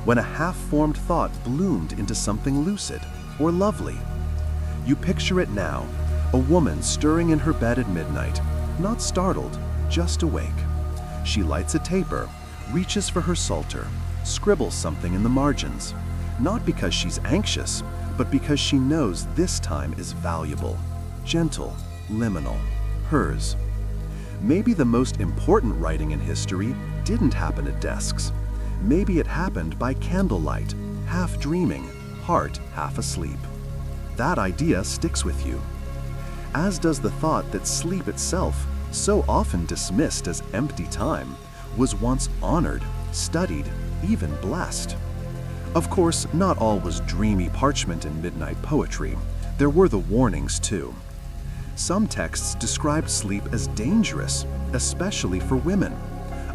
when a half-formed thought bloomed into something lucid or lovely. You picture it now, a woman stirring in her bed at midnight, not startled, just awake. She lights a taper, reaches for her psalter, scribbles something in the margins, not because she's anxious, but because she knows this time is valuable, gentle, liminal, hers. Maybe the most important writing in history didn't happen at desks. Maybe it happened by candlelight, half dreaming, heart half asleep. That idea sticks with you, as does the thought that sleep itself, so often dismissed as empty time, was once honored, studied, even blessed. Of course, not all was dreamy parchment and midnight poetry. There were the warnings too. Some texts described sleep as dangerous, especially for women,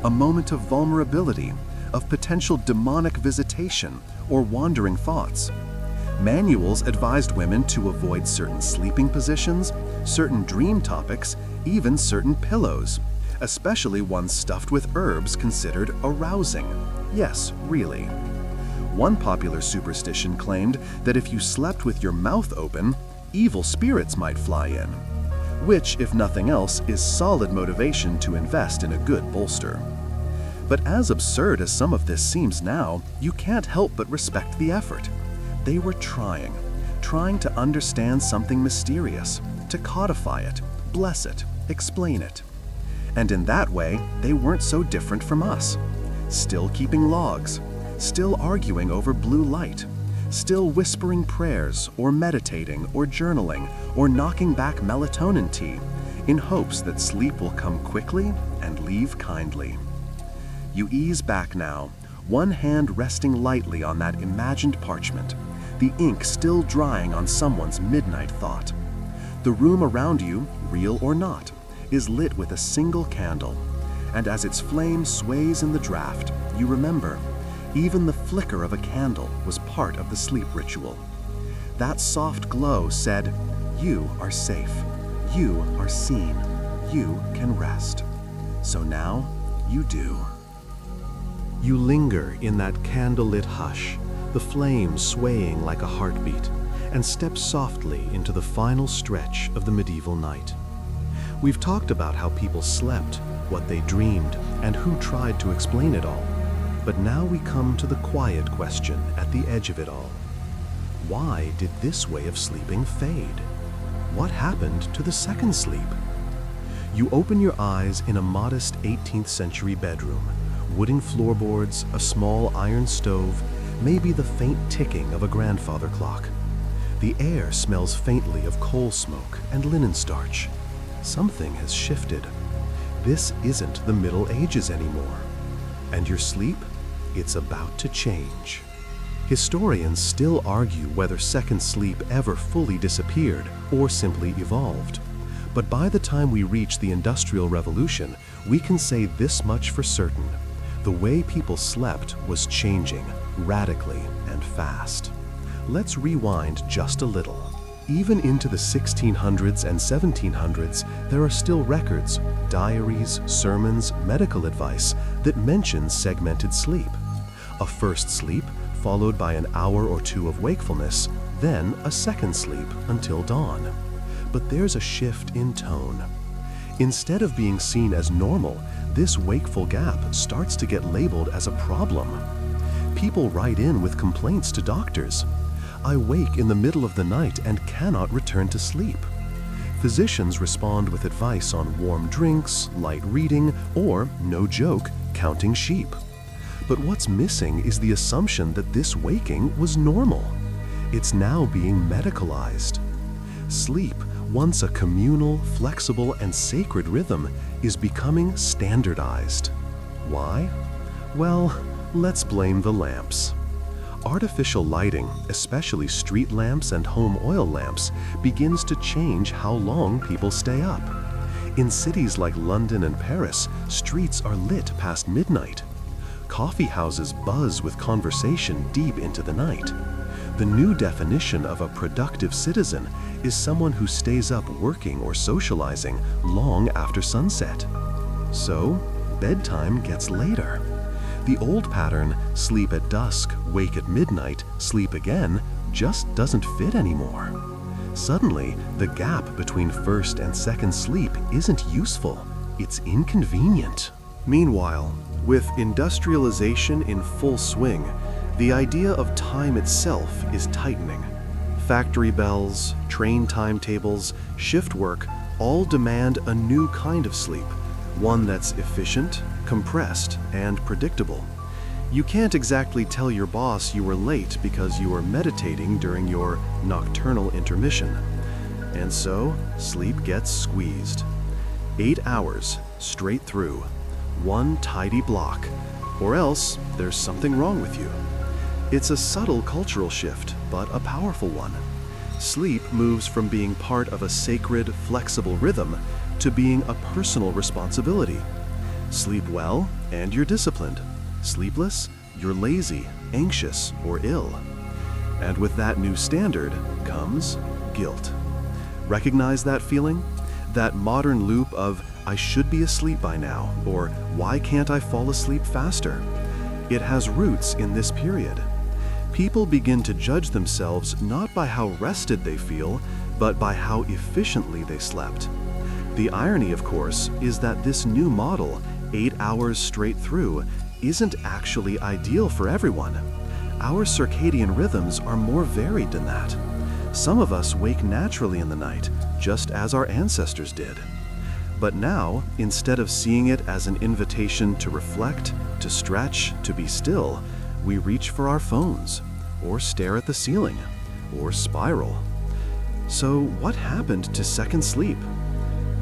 a moment of vulnerability, of potential demonic visitation or wandering thoughts. Manuals advised women to avoid certain sleeping positions, certain dream topics, even certain pillows, especially ones stuffed with herbs considered arousing. Yes, really. One popular superstition claimed that if you slept with your mouth open, evil spirits might fly in, which, if nothing else, is solid motivation to invest in a good bolster. But as absurd as some of this seems now, you can't help but respect the effort. They were trying to understand something mysterious, to codify it, bless it, explain it. And in that way, they weren't so different from us. Still keeping logs, still arguing over blue light, still whispering prayers or meditating or journaling or knocking back melatonin tea in hopes that sleep will come quickly and leave kindly. You ease back now, one hand resting lightly on that imagined parchment, the ink still drying on someone's midnight thought. The room around you, real or not, is lit with a single candle, and as its flame sways in the draft, you remember, even the flicker of a candle was part of the sleep ritual. That soft glow said, "You are safe, you are seen, you can rest." So now, you do. You linger in that candlelit hush, the flame swaying like a heartbeat, and step softly into the final stretch of the medieval night. We've talked about how people slept, what they dreamed, and who tried to explain it all. But now we come to the quiet question at the edge of it all. Why did this way of sleeping fade? What happened to the second sleep? You open your eyes in a modest 18th century bedroom, wooden floorboards, a small iron stove, maybe the faint ticking of a grandfather clock. The air smells faintly of coal smoke and linen starch. Something has shifted. This isn't the Middle Ages anymore. And your sleep? It's about to change. Historians still argue whether second sleep ever fully disappeared or simply evolved. But by the time we reach the Industrial Revolution, we can say this much for certain. The way people slept was changing, radically and fast. Let's rewind just a little. Even into the 1600s and 1700s, there are still records, diaries, sermons, medical advice that mention segmented sleep. A first sleep, followed by an hour or two of wakefulness, then a second sleep until dawn. But there's a shift in tone. Instead of being seen as normal, this wakeful gap starts to get labeled as a problem. People write in with complaints to doctors. "I wake in the middle of the night and cannot return to sleep." Physicians respond with advice on warm drinks, light reading, or, no joke, counting sheep. But what's missing is the assumption that this waking was normal. It's now being medicalized. Sleep, once a communal, flexible, and sacred rhythm, is becoming standardized. Why? Well, let's blame the lamps. Artificial lighting, especially street lamps and home oil lamps, begins to change how long people stay up. In cities like London and Paris, streets are lit past midnight. Coffee houses buzz with conversation deep into the night. The new definition of a productive citizen is someone who stays up working or socializing long after sunset. So, bedtime gets later. The old pattern, sleep at dusk, wake at midnight, sleep again, just doesn't fit anymore. Suddenly, the gap between first and second sleep isn't useful, it's inconvenient. Meanwhile, with industrialization in full swing, the idea of time itself is tightening. Factory bells, train timetables, shift work all demand a new kind of sleep, one that's efficient, compressed, and predictable. You can't exactly tell your boss you were late because you were meditating during your nocturnal intermission. And so, sleep gets squeezed. 8 hours, straight through. one tidy block, or else there's something wrong with you. It's a subtle cultural shift, but a powerful one. Sleep moves from being part of a sacred, flexible rhythm to being a personal responsibility. Sleep well, and you're disciplined. Sleepless, you're lazy, anxious, or ill. And with that new standard comes guilt. Recognize that feeling? That modern loop of, I should be asleep by now, or why can't I fall asleep faster? It has roots in this period. People begin to judge themselves not by how rested they feel, but by how efficiently they slept. The irony, of course, is that this new model, 8 hours straight through, isn't actually ideal for everyone. Our circadian rhythms are more varied than that. Some of us wake naturally in the night, just as our ancestors did. But now, instead of seeing it as an invitation to reflect, to stretch, to be still, we reach for our phones, or stare at the ceiling, or spiral. So what happened to second sleep?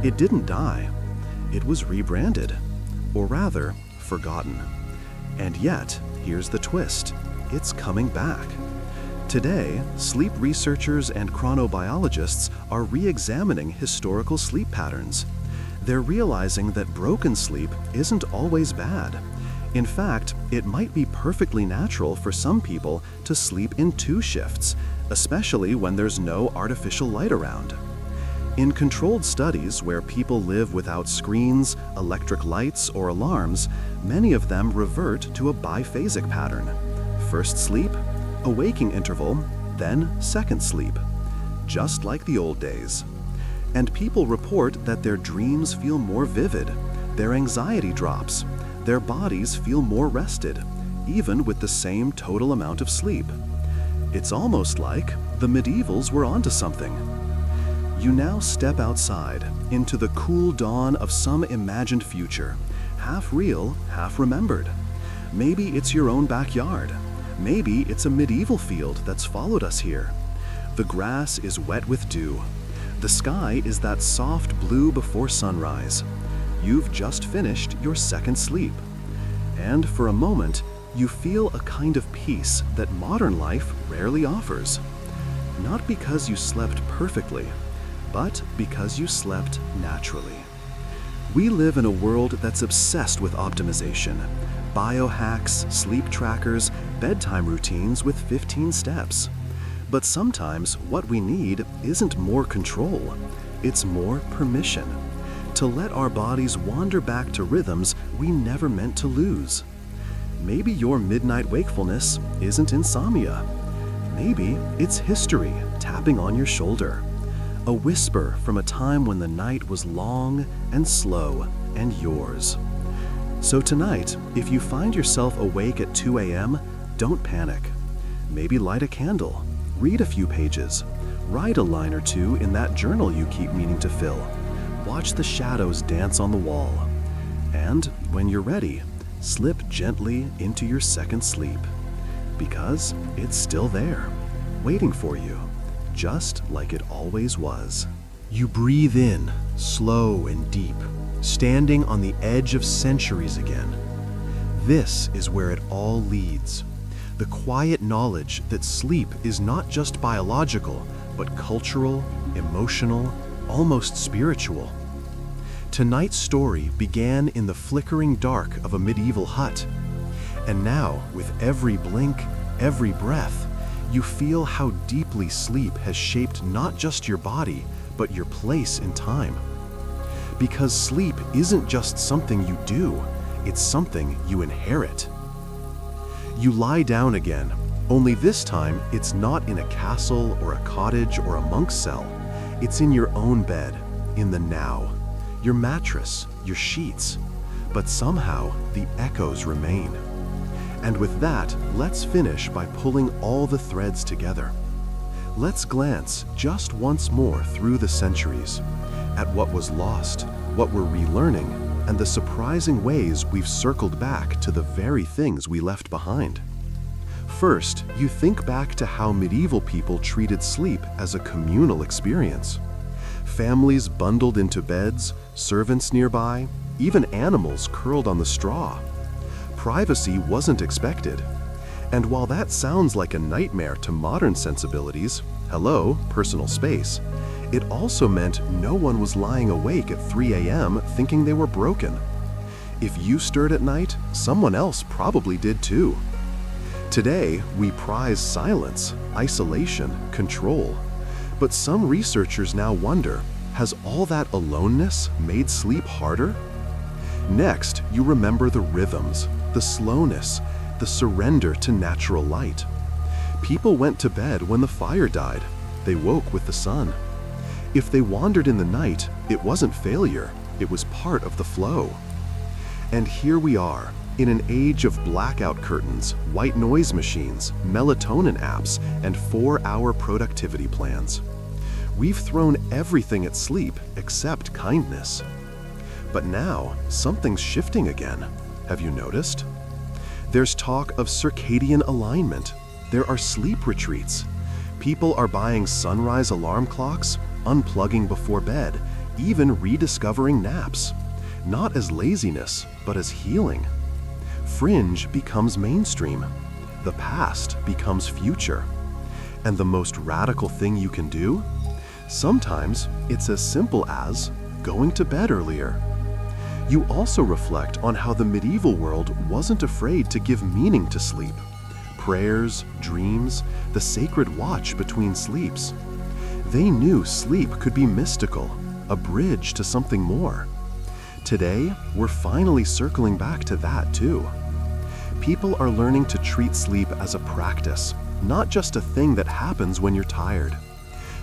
It didn't die. It was rebranded, or rather, forgotten. And yet, here's the twist. It's coming back. Today, sleep researchers and chronobiologists are re-examining historical sleep patterns. They're realizing that broken sleep isn't always bad. In fact, it might be perfectly natural for some people to sleep in 2 shifts, especially when there's no artificial light around. In controlled studies where people live without screens, electric lights, or alarms, many of them revert to a biphasic pattern. First sleep, a waking interval, then second sleep, just like the old days. And people report that their dreams feel more vivid, their anxiety drops, their bodies feel more rested, even with the same total amount of sleep. It's almost like the medievals were onto something. You now step outside into the cool dawn of some imagined future, half real, half remembered. Maybe it's your own backyard. Maybe it's a medieval field that's followed us here. The grass is wet with dew. The sky is that soft blue before sunrise. You've just finished your second sleep. And for a moment, you feel a kind of peace that modern life rarely offers. Not because you slept perfectly, but because you slept naturally. We live in a world that's obsessed with optimization. Biohacks, sleep trackers, bedtime routines with 15 steps. But sometimes what we need isn't more control, it's more permission. To let our bodies wander back to rhythms we never meant to lose. Maybe your midnight wakefulness isn't insomnia. Maybe it's history tapping on your shoulder. A whisper from a time when the night was long and slow and yours. So tonight, if you find yourself awake at 2 a.m., don't panic. Maybe light a candle, read a few pages, write a line or two in that journal you keep meaning to fill. Watch the shadows dance on the wall. And when you're ready, slip gently into your second sleep. Because it's still there, waiting for you, just like it always was. You breathe in, slow and deep, standing on the edge of centuries again. This is where it all leads. The quiet knowledge that sleep is not just biological, but cultural, emotional, almost spiritual. Tonight's story began in the flickering dark of a medieval hut. And now, with every blink, every breath, you feel how deeply sleep has shaped not just your body, but your place in time. Because sleep isn't just something you do, it's something you inherit. You lie down again, only this time it's not in a castle or a cottage or a monk's cell. It's in your own bed, in the now, your mattress, your sheets. But somehow the echoes remain. And with that, let's finish by pulling all the threads together. Let's glance just once more through the centuries at what was lost, what we're relearning, and the surprising ways we've circled back to the very things we left behind. First, you think back to how medieval people treated sleep as a communal experience. Families bundled into beds, servants nearby, even animals curled on the straw. Privacy wasn't expected. And while that sounds like a nightmare to modern sensibilities, hello, personal space, it also meant no one was lying awake at 3 a.m. thinking they were broken. If you stirred at night, someone else probably did too. Today, we prize silence, isolation, control. But some researchers now wonder, has all that aloneness made sleep harder? Next, you remember the rhythms, the slowness, the surrender to natural light. People went to bed when the fire died. They woke with the sun. If they wandered in the night, it wasn't failure, it was part of the flow. And here we are, in an age of blackout curtains, white noise machines, melatonin apps, and 4-hour productivity plans. We've thrown everything at sleep except kindness. But now, something's shifting again. Have you noticed? There's talk of circadian alignment. There are sleep retreats. People are buying sunrise alarm clocks, unplugging before bed, even rediscovering naps. Not as laziness, but as healing. Fringe becomes mainstream. The past becomes future. And the most radical thing you can do? Sometimes it's as simple as going to bed earlier. You also reflect on how the medieval world wasn't afraid to give meaning to sleep. Prayers, dreams, the sacred watch between sleeps. They knew sleep could be mystical, a bridge to something more. Today, we're finally circling back to that too. People are learning to treat sleep as a practice, not just a thing that happens when you're tired.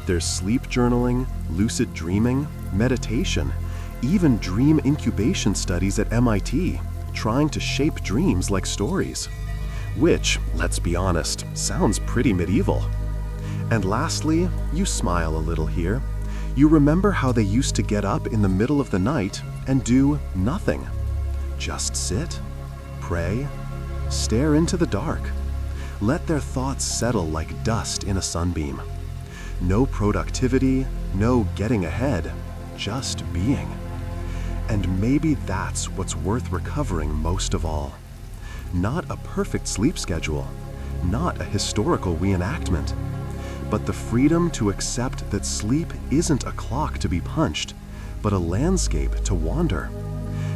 There's sleep journaling, lucid dreaming, meditation, even dream incubation studies at MIT, trying to shape dreams like stories. Which, let's be honest, sounds pretty medieval. And lastly, you smile a little here. You remember how they used to get up in the middle of the night and do nothing. Just sit, pray, stare into the dark. Let their thoughts settle like dust in a sunbeam. No productivity, no getting ahead, just being. And maybe that's what's worth recovering most of all. Not a perfect sleep schedule, not a historical reenactment, but the freedom to accept that sleep isn't a clock to be punched, but a landscape to wander.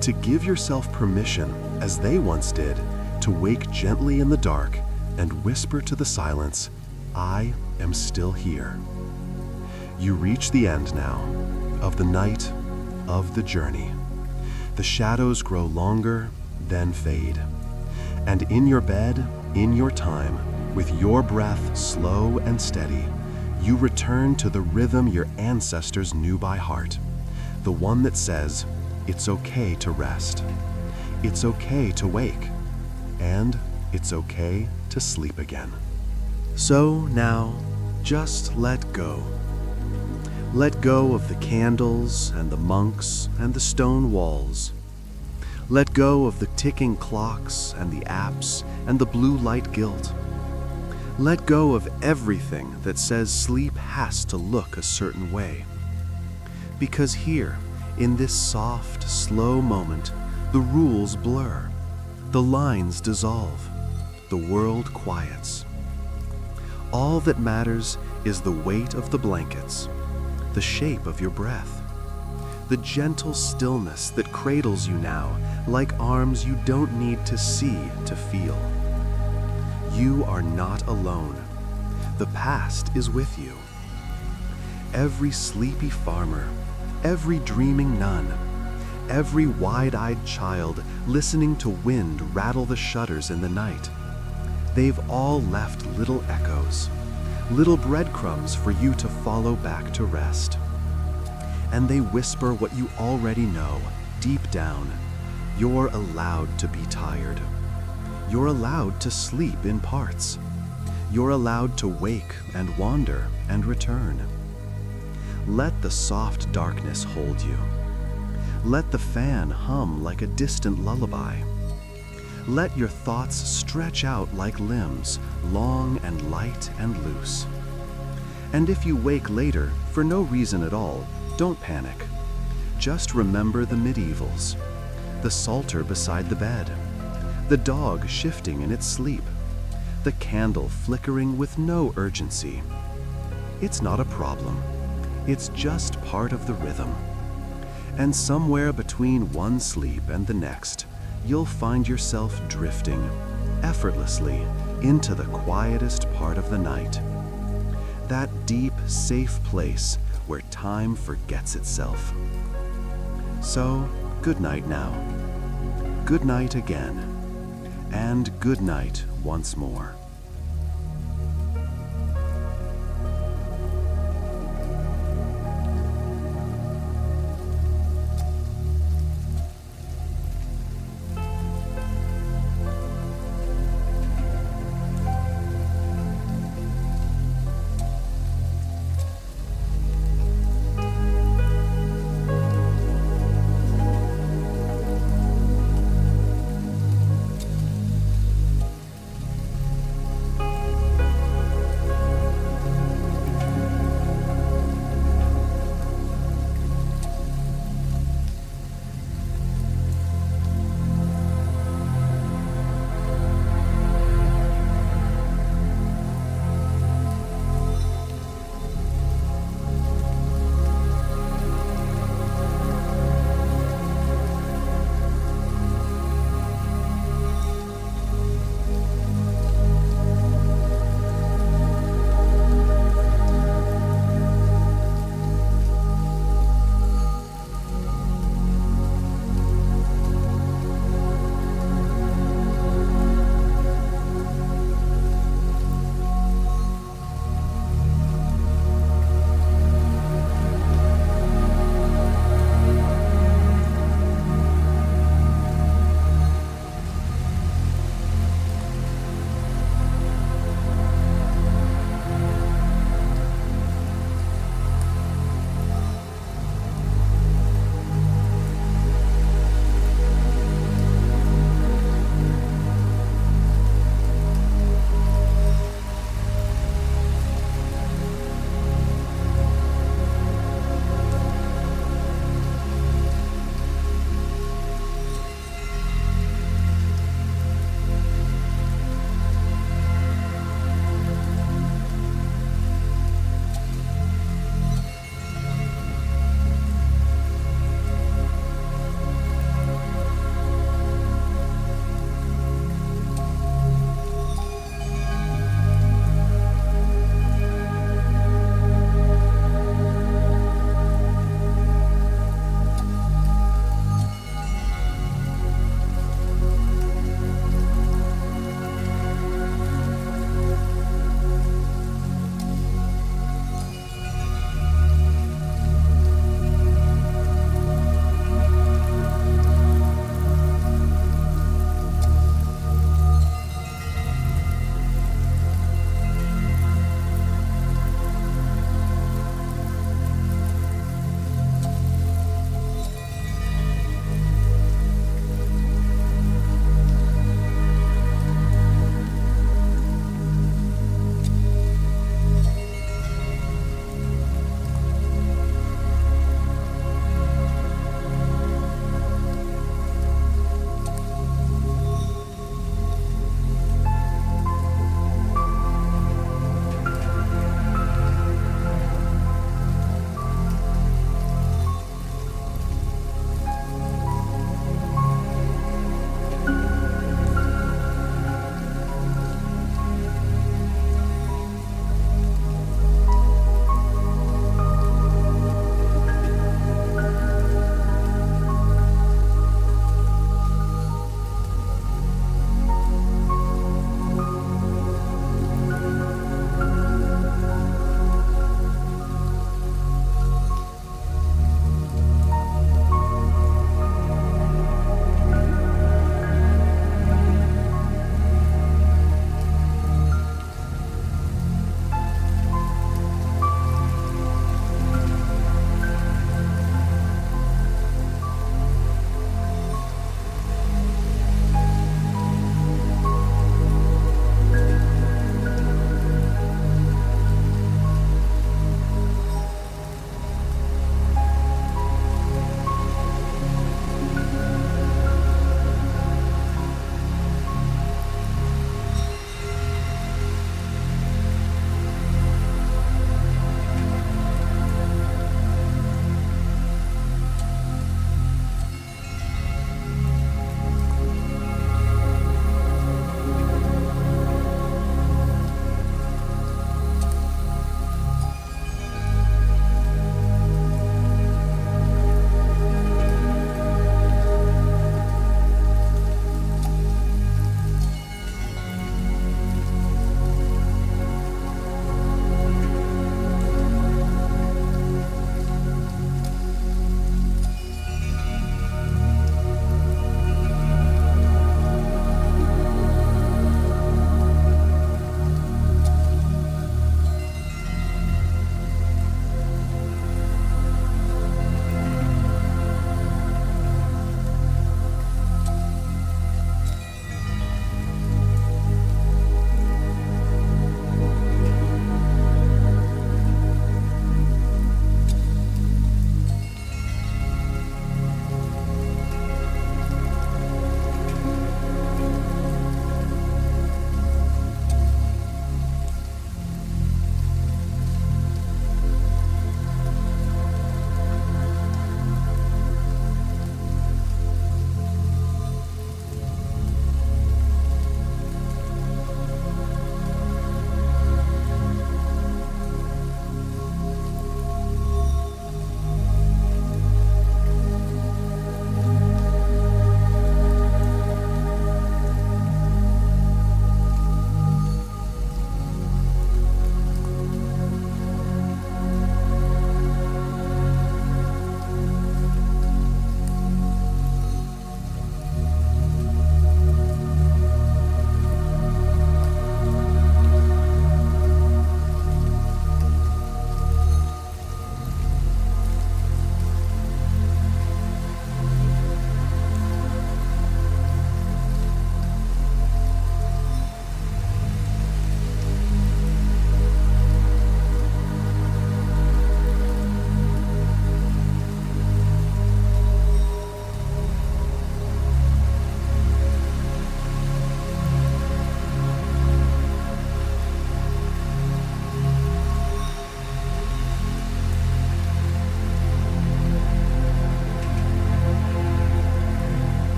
To give yourself permission, as they once did, to wake gently in the dark and whisper to the silence, I am still here. You reach the end now, of the night, of the journey. The shadows grow longer, then fade. And in your bed, in your time, with your breath slow and steady, you return to the rhythm your ancestors knew by heart. The one that says, it's okay to rest. It's okay to wake. And it's okay to sleep again. So now, just let go. Let go of the candles and the monks and the stone walls. Let go of the ticking clocks and the apps and the blue light guilt. Let go of everything that says sleep has to look a certain way. Because here, in this soft, slow moment, the rules blur, the lines dissolve, the world quiets. All that matters is the weight of the blankets, the shape of your breath, the gentle stillness that cradles you now, like arms you don't need to see to feel. You are not alone. The past is with you. Every sleepy farmer, every dreaming nun, every wide-eyed child listening to wind rattle the shutters in the night. They've all left little echoes, little breadcrumbs for you to follow back to rest. And they whisper what you already know, deep down. You're allowed to be tired. You're allowed to sleep in parts. You're allowed to wake and wander and return. Let the soft darkness hold you. Let the fan hum like a distant lullaby. Let your thoughts stretch out like limbs, long and light and loose. And if you wake later, for no reason at all, Don't panic. Just remember the medievals. The psalter beside the bed. The dog shifting in its sleep. The candle flickering with no urgency. It's not a problem. It's just part of the rhythm. And somewhere between one sleep and the next, you'll find yourself drifting, effortlessly, into the quietest part of the night. That deep, safe place where time forgets itself. So, good night now. Good night again. And good night once more.